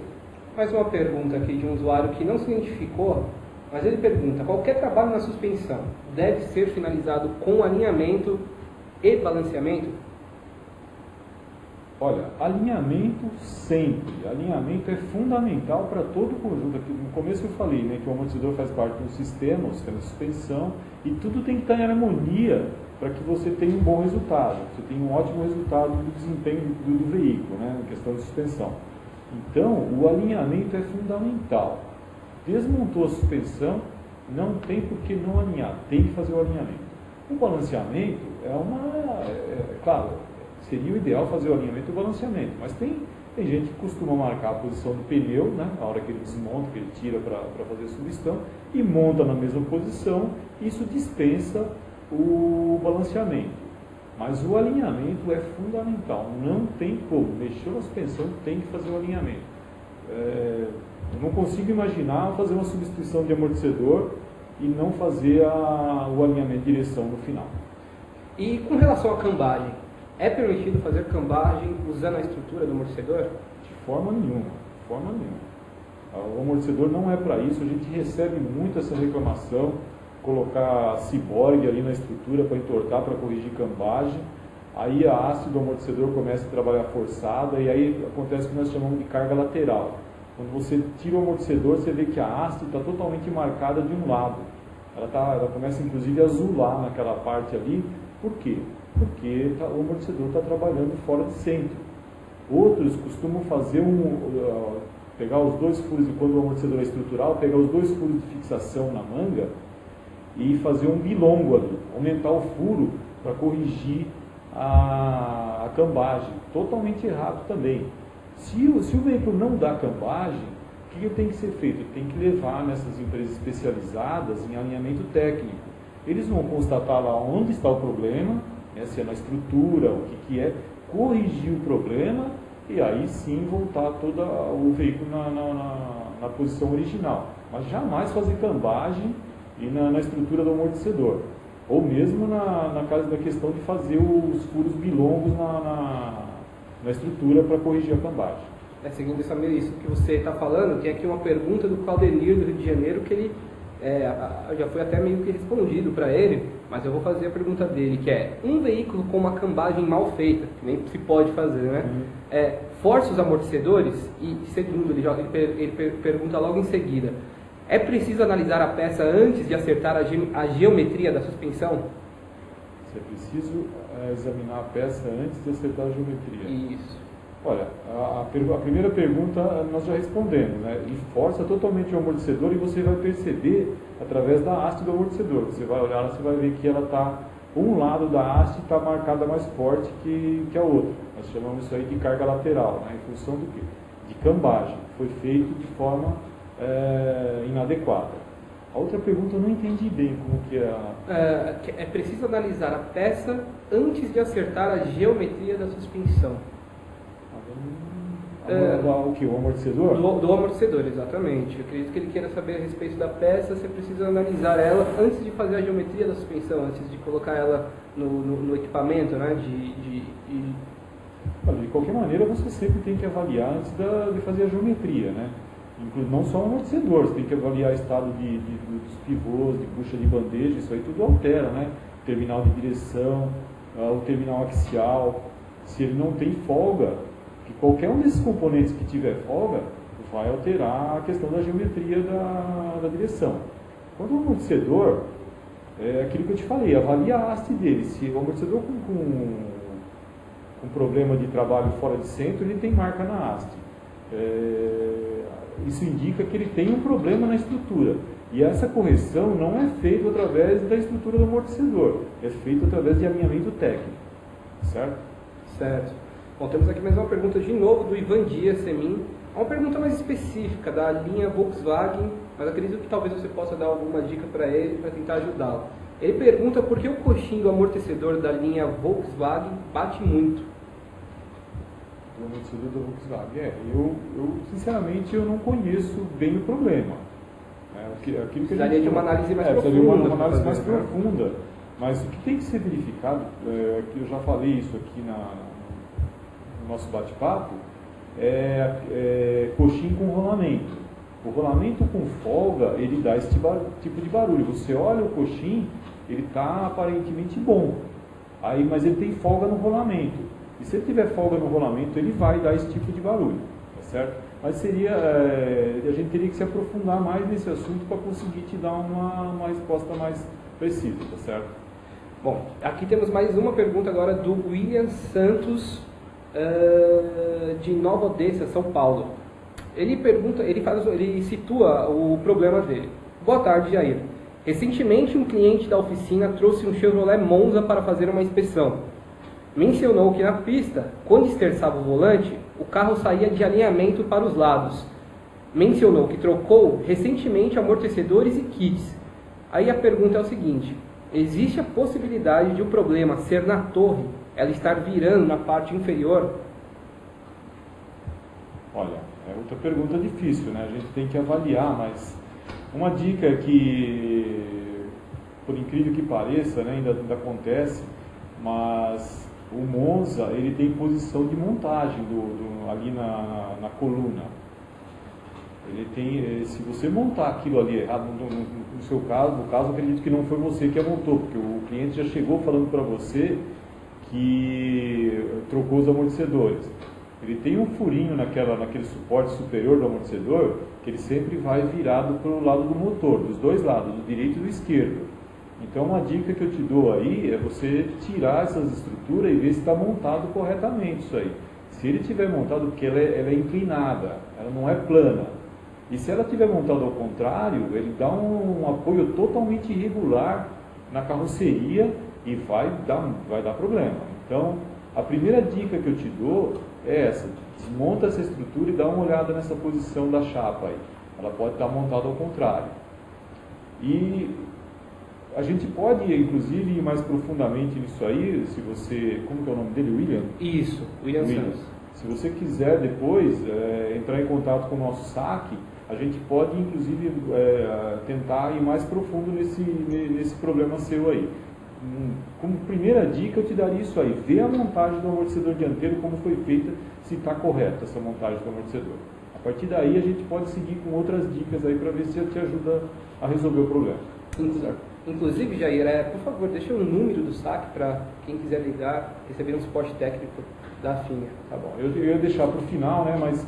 mais uma pergunta aqui de um usuário que não se identificou, mas ele pergunta: qualquer trabalho na suspensão deve ser finalizado com alinhamento e balanceamento? Olha, alinhamento sempre. Alinhamento é fundamental para todo o conjunto. Aqui no começo eu falei, né, que o amortecedor faz parte do sistema, o sistema de suspensão, e tudo tem que estar em harmonia para que você tenha um bom resultado, você tenha um ótimo resultado do desempenho do veículo, né, em questão de suspensão. Então, o alinhamento é fundamental. Desmontou a suspensão, não tem por que não alinhar, tem que fazer o alinhamento. O balanceamento claro, seria o ideal fazer o alinhamento e o balanceamento, mas tem gente que costuma marcar a posição do pneu, né, na hora que ele desmonta, que ele tira para fazer a substituição, e monta na mesma posição, isso dispensa o balanceamento. Mas o alinhamento é fundamental, não tem como, mexeu na suspensão, tem que fazer o alinhamento. Eu não consigo imaginar fazer uma substituição de amortecedor e não fazer o alinhamento de direção no final. E com relação à cambagem, é permitido fazer cambagem usando a estrutura do amortecedor? De forma nenhuma, de forma nenhuma. O amortecedor não é para isso, a gente recebe muito essa reclamação, colocar ciborgue ali na estrutura para entortar, para corrigir cambagem. aí a haste do amortecedor começa a trabalhar forçada e aí acontece o que nós chamamos de carga lateral. Quando você tira o amortecedor, você vê que a haste está totalmente marcada de um lado. Ela começa inclusive a azular naquela parte ali. Por quê? Porque o amortecedor está trabalhando fora de centro. Outros costumam fazer pegar os dois furos, quando o amortecedor é estrutural, pegar os dois furos de fixação na manga e fazer um bilongo ali, aumentar o furo para corrigir a cambagem. Totalmente errado também. Se o veículo não dá cambagem, o que tem que ser feito? Tem que levar nessas empresas especializadas em alinhamento técnico. Eles vão constatar lá onde está o problema, se é na estrutura, o que é, corrigir o problema e aí sim voltar todo o veículo na posição original. Mas jamais fazer cambagem e na estrutura do amortecedor. Ou mesmo na questão de fazer os furos bilongos na estrutura para corrigir a cambagem. Seguindo isso que você está falando, tem aqui uma pergunta do Claudenir do Rio de Janeiro, que ele já foi até meio que respondido para ele, mas eu vou fazer a pergunta dele, que é: um veículo com uma cambagem mal feita, que nem se pode fazer, né? Força os amortecedores? E segundo, ele pergunta logo em seguida: é preciso analisar a peça antes de acertar a geometria da suspensão? É preciso examinar a peça antes de acertar a geometria. Isso. Olha, a primeira pergunta nós já respondemos, né? Ele força totalmente o amortecedor e você vai perceber através da haste do amortecedor. Você vai olhar, você vai ver que ela está, um lado da haste está marcada mais forte que a outra. Nós chamamos isso aí de carga lateral, né? Em função do quê? De cambagem. Foi feito de forma inadequada. A outra pergunta eu não entendi bem como que é. É preciso analisar a peça antes de acertar a geometria da suspensão. O que? O amortecedor? Do amortecedor, exatamente. Eu acredito que ele queira saber a respeito da peça. Você precisa analisar ela antes de fazer a geometria da suspensão, antes de colocar ela no equipamento, né? De qualquer maneira, você sempre tem que avaliar antes de fazer a geometria, né? Não só o amortecedor, você tem que avaliar o estado dos pivôs, de bucha de bandeja, isso aí tudo altera, né? Terminal de direção, o terminal axial, se ele não tem folga, que qualquer um desses componentes que tiver folga, vai alterar a questão da geometria da direção. Quando o amortecedor, é aquilo que eu te falei, avalia a haste dele. Se o amortecedor com problema de trabalho fora de centro, ele tem marca na haste. Isso indica que ele tem um problema na estrutura. E essa correção não é feita através da estrutura do amortecedor, é feita através de alinhamento técnico. Certo? Certo. Bom, temos aqui mais uma pergunta de novo do Ivan Dias Semin. É uma pergunta mais específica da linha Volkswagen, mas acredito que talvez você possa dar alguma dica para ele, para tentar ajudá-lo. Ele pergunta por que o coxim do amortecedor da linha Volkswagen bate muito. Do amortecedor da Volkswagen? Eu sinceramente eu não conheço bem o problema. Precisaria de uma análise mais profunda. Uma análise mais profunda. Mas o que tem que ser verificado, que eu já falei isso aqui no nosso bate-papo, é coxim com rolamento. O rolamento com folga, ele dá esse tipo de barulho. Você olha o coxim, ele está aparentemente bom, mas ele tem folga no rolamento. E se ele tiver folga no rolamento, ele vai dar esse tipo de barulho, tá certo? Mas a gente teria que se aprofundar mais nesse assunto para conseguir te dar uma resposta mais precisa, tá certo? Bom, aqui temos mais uma pergunta agora do William Santos, de Nova Odessa, São Paulo. Ele situa o problema dele. Boa tarde, Jair. Recentemente, um cliente da oficina trouxe um Chevrolet Monza para fazer uma inspeção. Mencionou que na pista, quando esterçava o volante, o carro saía de alinhamento para os lados. Mencionou que trocou recentemente amortecedores e kits. Aí a pergunta é o seguinte: existe a possibilidade de o problema ser na torre, ela estar virando na parte inferior? Olha, é outra pergunta difícil, né? A gente tem que avaliar, mas uma dica é que, por incrível que pareça, né, ainda acontece, mas o Monza, ele tem posição de montagem ali na coluna. Ele tem, se você montar aquilo ali errado, no seu caso, no caso, acredito que não foi você que a montou, porque o cliente já chegou falando para você que trocou os amortecedores. Ele tem um furinho naquele suporte superior do amortecedor, que ele sempre vai virado para o lado do motor, dos dois lados, do direito e do esquerdo. Então uma dica que eu te dou aí é você tirar essas estruturas e ver se está montado corretamente isso aí. Se ele tiver montado, porque ela é inclinada, ela não é plana. E se ela tiver montado ao contrário, ele dá um apoio totalmente irregular na carroceria e vai dar problema. Então, a primeira dica que eu te dou é essa: desmonta essa estrutura e dá uma olhada nessa posição da chapa aí. Ela pode estar montada ao contrário. E a gente pode, inclusive, ir mais profundamente nisso aí, se você... Como que é o nome dele? William? Isso, William Santos. Se você quiser depois entrar em contato com o nosso saque, a gente pode, inclusive, tentar ir mais profundo nesse problema seu aí. Como primeira dica, eu te daria isso aí: vê a montagem do amortecedor dianteiro, como foi feita, se está correta essa montagem do amortecedor. A partir daí, a gente pode seguir com outras dicas aí para ver se te ajuda a resolver o problema. Inclusive, Jair, por favor, deixa o número do saque para quem quiser ligar, receber um suporte técnico da FINA. Tá bom, eu ia deixar para o final, né, mas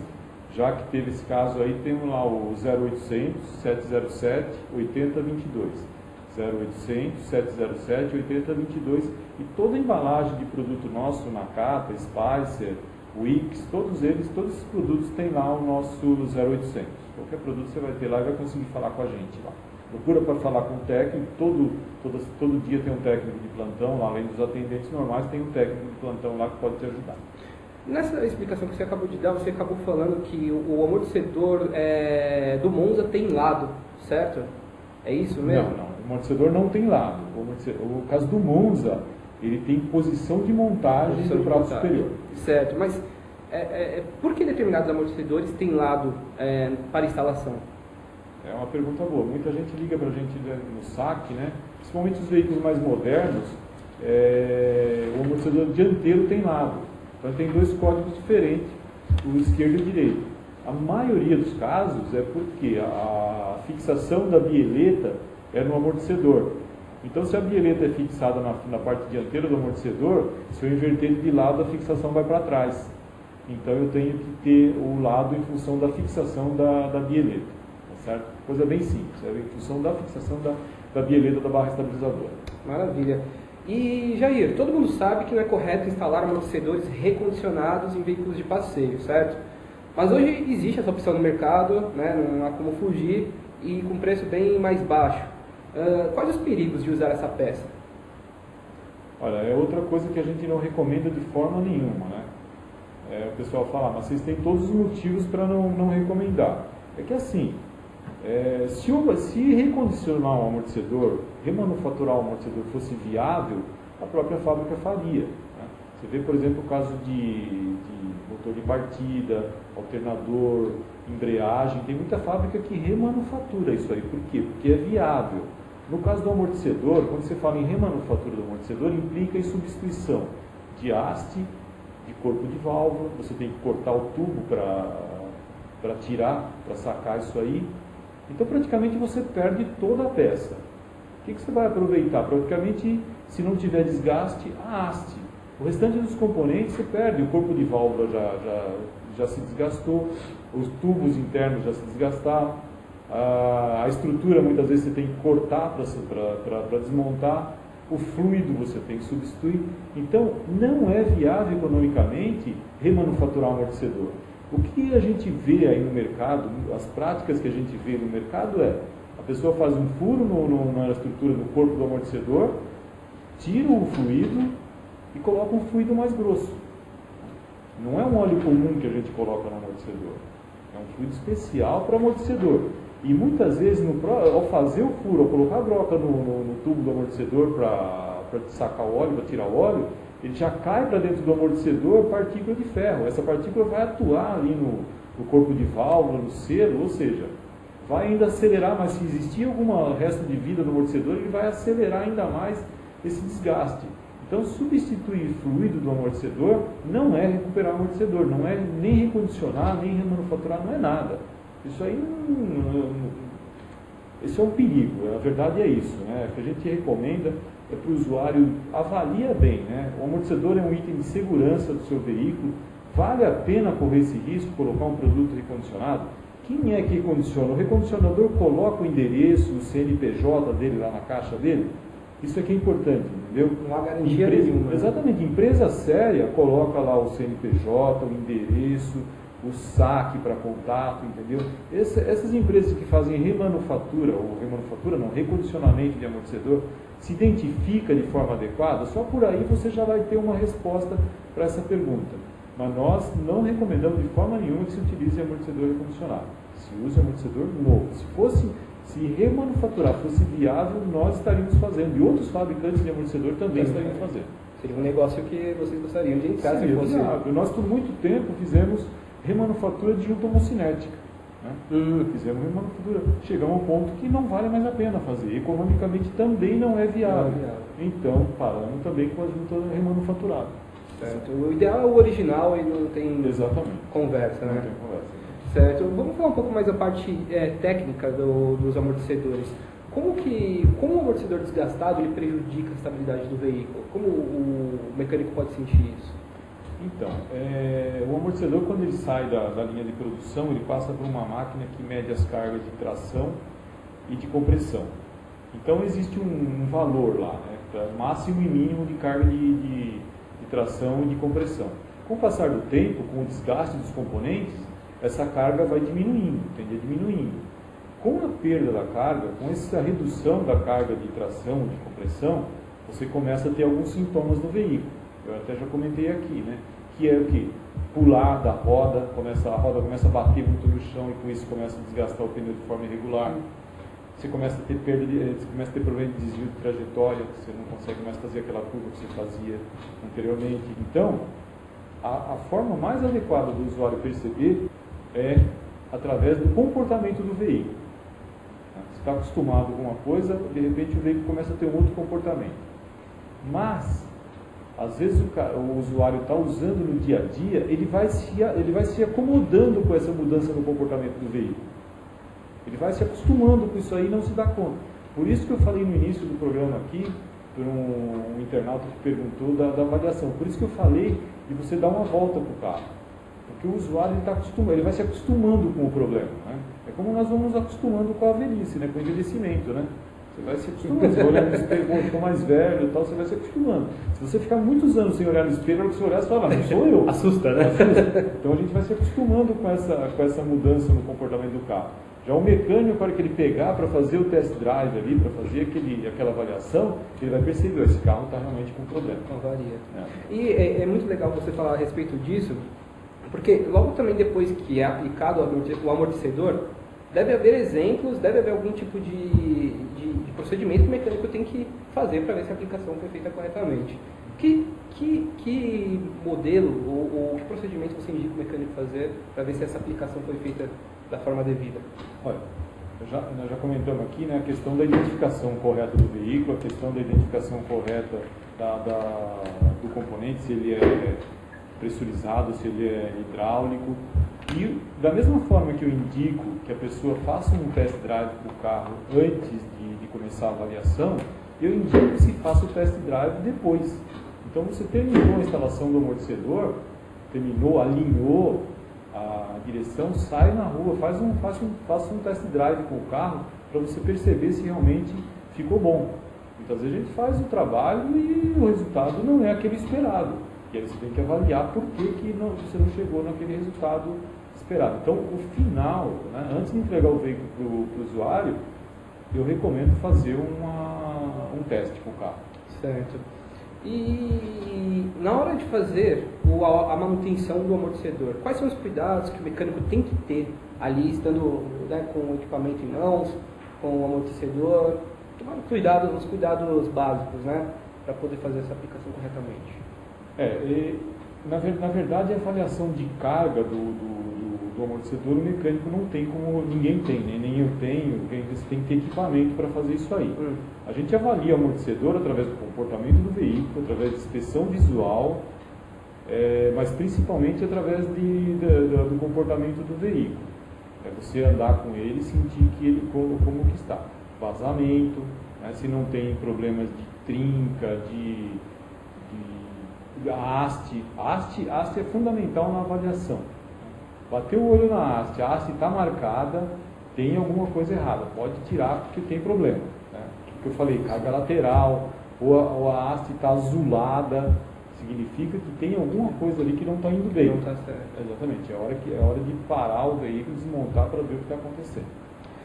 já que teve esse caso aí, temos lá o 0800 707 8022. 0800 707 8022, e toda a embalagem de produto nosso, Nakata, Spicer, Wix, todos esses produtos têm lá o nosso 0800. Qualquer produto você vai ter lá e vai conseguir falar com a gente lá. Procura para falar com o técnico, todo dia tem um técnico de plantão lá, além dos atendentes normais, tem um técnico de plantão lá que pode te ajudar. Nessa explicação que você acabou de dar, você acabou falando que o amortecedor do Monza tem lado, certo? É isso mesmo? Não, o amortecedor não tem lado. O caso do Monza, ele tem posição de montagem do prato superior. Certo, mas por que determinados amortecedores têm lado para instalação? É uma pergunta boa. Muita gente liga para a gente no saque, né? Principalmente os veículos mais modernos, o amortecedor dianteiro tem lado. Então tem dois códigos diferentes, o esquerdo e o direito. A maioria dos casos é porque a fixação da bieleta é no amortecedor. Então, se a bieleta é fixada na parte dianteira do amortecedor, se eu inverter ele de lado, a fixação vai para trás. Então, eu tenho que ter o lado em função da fixação da bieleta. Tá certo? Coisa bem simples, é em função da fixação da bieleta da barra estabilizadora. Maravilha. E, Jair, todo mundo sabe que não é correto instalar amortecedores recondicionados em veículos de passeio, certo? Mas hoje existe essa opção no mercado, né? Não há como fugir, e com preço bem mais baixo. Quais os perigos de usar essa peça? Olha, é outra coisa que a gente não recomenda de forma nenhuma, né? O pessoal fala, mas vocês têm todos os motivos para não recomendar. É que assim, se recondicionar um amortecedor, remanufaturar um amortecedor fosse viável, a própria fábrica faria, né? Você vê, por exemplo, o caso de motor de partida, alternador, embreagem, tem muita fábrica que remanufatura isso aí. Por quê? Porque é viável. No caso do amortecedor, quando você fala em remanufatura do amortecedor, implica em substituição de haste, de corpo de válvula, você tem que cortar o tubo para tirar, para sacar isso aí. Então, praticamente, você perde toda a peça. O que você vai aproveitar? Praticamente, se não tiver desgaste, a haste. O restante dos componentes você perde. O corpo de válvula já se desgastou, os tubos internos já se desgastaram, a estrutura muitas vezes você tem que cortar para desmontar, o fluido você tem que substituir. Então, não é viável economicamente remanufaturar um amortecedor. O que a gente vê aí no mercado, as práticas que a gente vê no mercado a pessoa faz um furo na estrutura do corpo do amortecedor, tira o fluido e coloca um fluido mais grosso. Não é um óleo comum que a gente coloca no amortecedor, é um fluido especial para amortecedor. E muitas vezes, ao fazer o furo, ao colocar a broca no tubo do amortecedor para sacar o óleo, para tirar o óleo, ele já cai para dentro do amortecedor partícula de ferro. Essa partícula vai atuar ali no corpo de válvula, no selo, ou seja, vai ainda acelerar, mas se existir algum resto de vida no amortecedor, ele vai acelerar ainda mais esse desgaste. Então, substituir fluido do amortecedor não é recuperar o amortecedor, não é nem recondicionar, nem remanufaturar, não é nada. Isso aí esse é um perigo, a verdade é isso, né? O que a gente recomenda para o usuário, avalia bem, né? O amortecedor é um item de segurança do seu veículo, vale a pena correr esse risco, colocar um produto recondicionado? Quem é que recondiciona? O recondicionador coloca o endereço, o CNPJ dele lá na caixa dele? Isso aqui é importante, entendeu? Não há garantia nenhuma. Exatamente, empresa séria coloca lá o CNPJ, o endereço, o saque para contato, entendeu? Essas empresas que fazem recondicionamento de amortecedor, se identifica de forma adequada, só por aí você já vai ter uma resposta para essa pergunta. Mas nós não recomendamos de forma nenhuma que se utilize amortecedor recondicionado. Se use amortecedor novo. Se remanufaturar fosse viável, nós estaríamos fazendo. E outros fabricantes de amortecedor também estariam fazendo. Seria um negócio que vocês gostariam de entrar se fosse viável. Nós, por muito tempo, fizemos remanufatura de junta homocinética. Né? Fizemos remanufatura. Chegamos ao ponto que não vale mais a pena fazer. Economicamente também não é viável. Então, paramos também com a junta remanufaturada. Certo. O ideal é o original e não tem conversa, né? Não tem conversa. Certo. Vamos falar um pouco mais da parte técnica dos amortecedores. Como o amortecedor desgastado ele prejudica a estabilidade do veículo? Como o mecânico pode sentir isso? Então, o amortecedor, quando ele sai da linha de produção, ele passa por uma máquina que mede as cargas de tração e de compressão. Então, existe um valor lá, né, máximo e mínimo de carga de tração e de compressão. Com o passar do tempo, com o desgaste dos componentes, essa carga vai diminuindo, tende a diminuindo. Com a perda da carga, com essa redução da carga de tração e de compressão, você começa a ter alguns sintomas no veículo. Eu até já comentei aqui, né? Que é o que? Pular da roda, a roda começa a bater muito no chão e com isso começa a desgastar o pneu de forma irregular. Você começa a ter você começa a ter problema de desvio de trajetória, você não consegue mais fazer aquela curva que você fazia anteriormente. Então, a forma mais adequada do usuário perceber é através do comportamento do veículo. Você está acostumado com uma coisa, de repente o veículo começa a ter um outro comportamento. Mas, às vezes o usuário está usando no dia a dia, ele vai se acomodando com essa mudança no comportamento do veículo. Ele vai se acostumando com isso aí e não se dá conta. Por isso que eu falei no início do programa aqui, por um internauta que perguntou da avaliação. Por isso que eu falei de você dar uma volta para o carro. Porque o usuário ele vai se acostumando com o problema. Né? É como nós vamos nos acostumando com a velhice, né? Com o envelhecimento. Né? Você vai se acostumando. Você vai olhar no espelho, ficou mais velho e tal, você vai se acostumando. Se você ficar muitos anos sem olhar no espelho, na hora que você olhar, você fala, não sou eu. Assusta, né? Então a gente vai se acostumando com essa mudança no comportamento do carro. Já o mecânico, para que ele pegar para fazer o test drive ali, para fazer aquela avaliação, ele vai perceber, esse carro está realmente com problema. Não varia. E é muito legal você falar a respeito disso, porque logo também depois que é aplicado o amortecedor, deve haver exemplos, deve haver algum tipo de procedimento que o mecânico tem que fazer para ver se a aplicação foi feita corretamente. Que modelo ou que procedimento você indica o mecânico fazer para ver se essa aplicação foi feita da forma devida? Olha, nós já comentamos aqui, né, a questão da identificação correta do veículo, a questão da identificação correta do componente, se ele é pressurizado, se ele é hidráulico. E da mesma forma que eu indico que a pessoa faça um test drive para o carro antes de começar a avaliação, eu indico que se faça o test drive depois. Então você terminou a instalação do amortecedor, alinhou a direção, sai na rua, faça um test drive com o carro para você perceber se realmente ficou bom. Muitas vezes a gente faz o trabalho e o resultado não é aquele esperado. E aí você tem que avaliar por que você não chegou naquele resultado esperado. Então, o final, né, antes de entregar o veículo para o usuário, eu recomendo fazer um teste com o carro. Certo. E na hora de fazer a manutenção do amortecedor, quais são os cuidados que o mecânico tem que ter ali, estando, né, com o equipamento em mãos, com o amortecedor, tomando os cuidados básicos, né, para poder fazer essa aplicação corretamente? Na verdade, a avaliação de carga do amortecedor, o mecânico não tem como ninguém tem, né? Nem eu tenho, você tem que ter equipamento para fazer isso aí. A gente avalia o amortecedor através do comportamento do veículo, através de inspeção visual, mas principalmente através do comportamento do veículo. É você andar com ele e sentir que ele como que está. Vazamento, né? Se não tem problemas de trinca, a haste. A haste é fundamental na avaliação. Bateu o olho na haste, a haste está marcada, tem alguma coisa errada, pode tirar porque tem problema. Né? O que eu falei, carga lateral, ou a haste está azulada, significa que tem alguma coisa ali que não está indo bem. Não está certo. Exatamente, é hora de parar o veículo, desmontar para ver o que está acontecendo.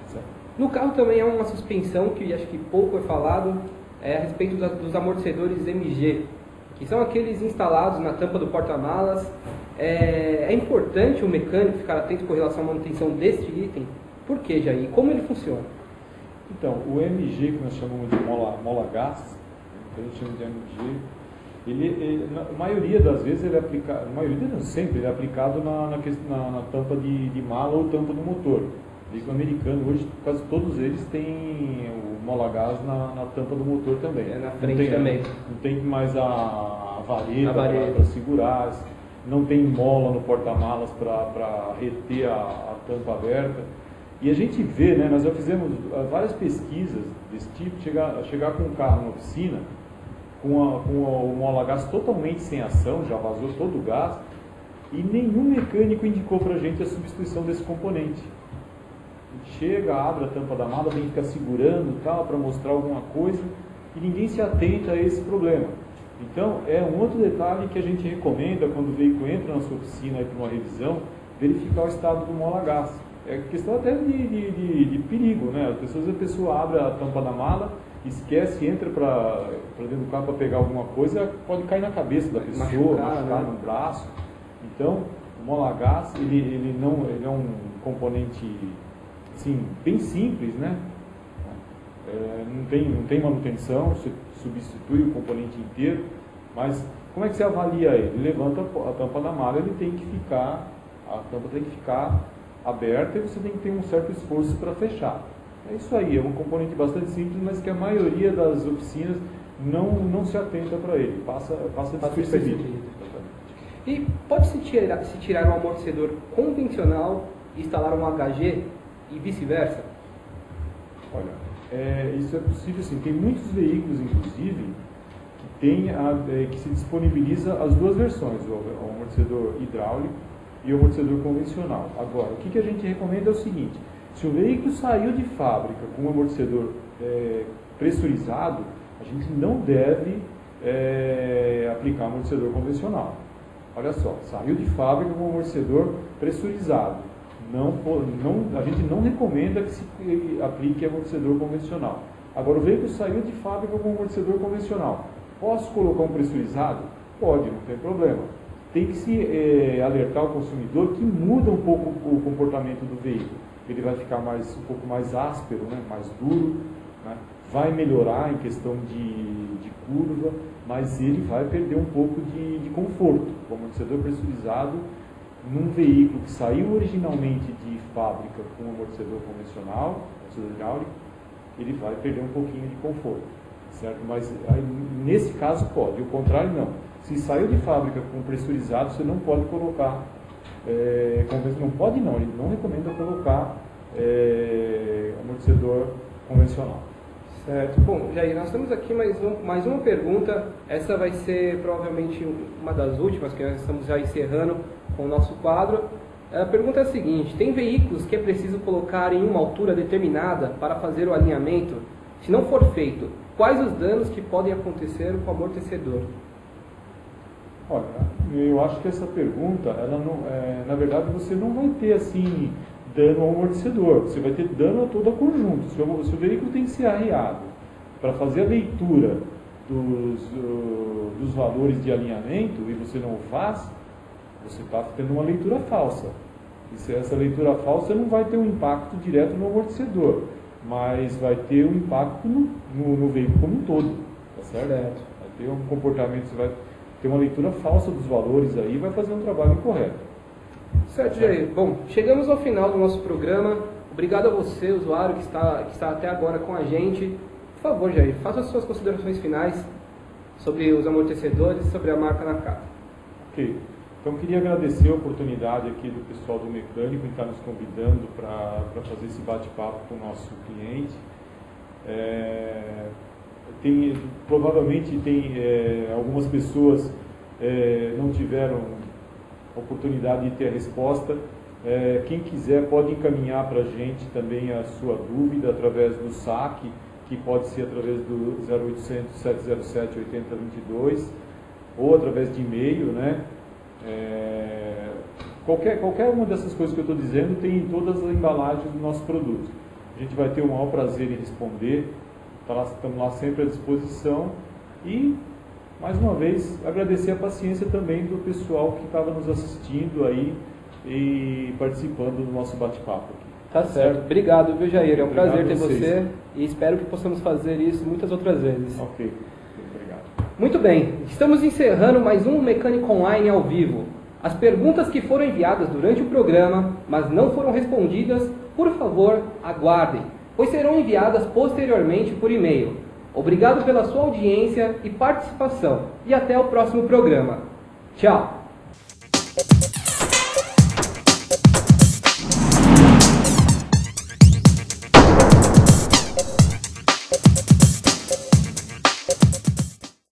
Certo? No carro também há uma suspensão que acho que pouco é falado, a respeito dos amortecedores MG, que são aqueles instalados na tampa do porta-malas. É importante o mecânico ficar atento com relação à manutenção deste item. Por que, Jair? Como ele funciona? Então, o MG, que nós chamamos de mola gás, que a gente chama de MG, na maioria das vezes ele é aplicado, na maioria não, sempre ele é aplicado na tampa de mala ou tampa do motor. O veículo americano, hoje, quase todos eles têm o mola gás na tampa do motor também. Na frente também. Não tem mais a vareta para segurar, não tem mola no porta-malas para reter a tampa aberta. E a gente vê, né, nós já fizemos várias pesquisas desse tipo, chegar com um carro na oficina, com o mola gás totalmente sem ação, já vazou todo o gás, e nenhum mecânico indicou para a gente a substituição desse componente. Chega, abre a tampa da mala, tem que ficar segurando tal para mostrar alguma coisa, e ninguém se atenta a esse problema. Então, é um outro detalhe que a gente recomenda quando o veículo entra na sua oficina para uma revisão, verificar o estado do mola gás. É questão até de perigo, né? A pessoa abre a tampa da mala, esquece, entra para dentro do carro para pegar alguma coisa, pode cair na cabeça da pessoa, machucar no braço. Então, o mola gás, ele é um componente assim, bem simples, né? Não tem manutenção, você substitui o componente inteiro, mas como é que você avalia ele? Ele levanta a tampa da mala, a tampa tem que ficar aberta e você tem que ter um certo esforço para fechar. É isso aí, é um componente bastante simples, mas que a maioria das oficinas não se atenta para ele, passa despercebido. E pode-se tirar um amortecedor convencional e instalar um HG e vice-versa? Olha, isso é possível sim. Tem muitos veículos, inclusive, que se disponibiliza as duas versões, o amortecedor hidráulico e o amortecedor convencional. Agora, o que a gente recomenda é o seguinte: se o veículo saiu de fábrica com um amortecedor pressurizado, a gente não deve aplicar amortecedor convencional. Olha só, saiu de fábrica com um amortecedor pressurizado. A gente não recomenda que se aplique amortecedor convencional. Agora, o veículo saiu de fábrica com um amortecedor convencional. Posso colocar um pressurizado? Pode, não tem problema. Tem que se alertar o consumidor que muda um pouco o comportamento do veículo. Ele vai ficar um pouco mais áspero, né? Mais duro, né? Vai melhorar em questão de curva, mas ele vai perder um pouco de conforto. O amortecedor pressurizado, num veículo que saiu originalmente de fábrica com um amortecedor convencional, amortecedor hidráulico, ele vai perder um pouquinho de conforto, certo? Mas aí, nesse caso pode, o contrário não. Se saiu de fábrica com pressurizado, você não pode colocar, não pode não, ele não recomenda colocar amortecedor convencional. Certo. Bom, Jair, nós temos aqui mais uma pergunta. Essa vai ser provavelmente uma das últimas, que nós estamos já encerrando com o nosso quadro. A pergunta é a seguinte: tem veículos que é preciso colocar em uma altura determinada para fazer o alinhamento? Se não for feito, quais os danos que podem acontecer com o amortecedor? Olha, eu acho que essa pergunta, na verdade, você não vai ter assim dano ao amortecedor, você vai ter dano a todo o conjunto. Se o veículo tem que ser arriado para fazer a leitura dos valores de alinhamento e você não o faz, você está tendo uma leitura falsa. E se essa leitura falsa não vai ter um impacto direto no amortecedor, mas vai ter um impacto no veículo como um todo, tá certo? Vai ter um comportamento, você vai ter uma leitura falsa dos valores aí e vai fazer um trabalho incorreto. Certo, Jair. Bom, chegamos ao final do nosso programa. Obrigado a você, usuário, que está até agora com a gente. Por favor, Jair, faça as suas considerações finais sobre os amortecedores e sobre a marca Nakata. Ok. Então, queria agradecer a oportunidade aqui do pessoal do Mecânico em estar nos convidando para fazer esse bate-papo com o nosso cliente. provavelmente tem algumas pessoas não tiveram oportunidade de ter a resposta. Quem quiser pode encaminhar para a gente também a sua dúvida através do saque, que pode ser através do 0800 707 8022 ou através de e-mail, né? Qualquer uma dessas coisas que eu estou dizendo tem em todas as embalagens do nosso produto. A gente vai ter o maior prazer em responder, estamos lá sempre à disposição e, mais uma vez, agradecer a paciência também do pessoal que estava nos assistindo aí e participando do nosso bate-papo aqui. Tá certo. Obrigado, viu, Jair? É um Obrigado prazer ter a vocês. você e espero que possamos fazer isso muitas outras vezes. Ok, obrigado. Muito bem, estamos encerrando mais um Mecânica Online ao vivo. As perguntas que foram enviadas durante o programa, mas não foram respondidas, por favor, aguardem, pois serão enviadas posteriormente por e-mail. Obrigado pela sua audiência e participação e até o próximo programa. Tchau!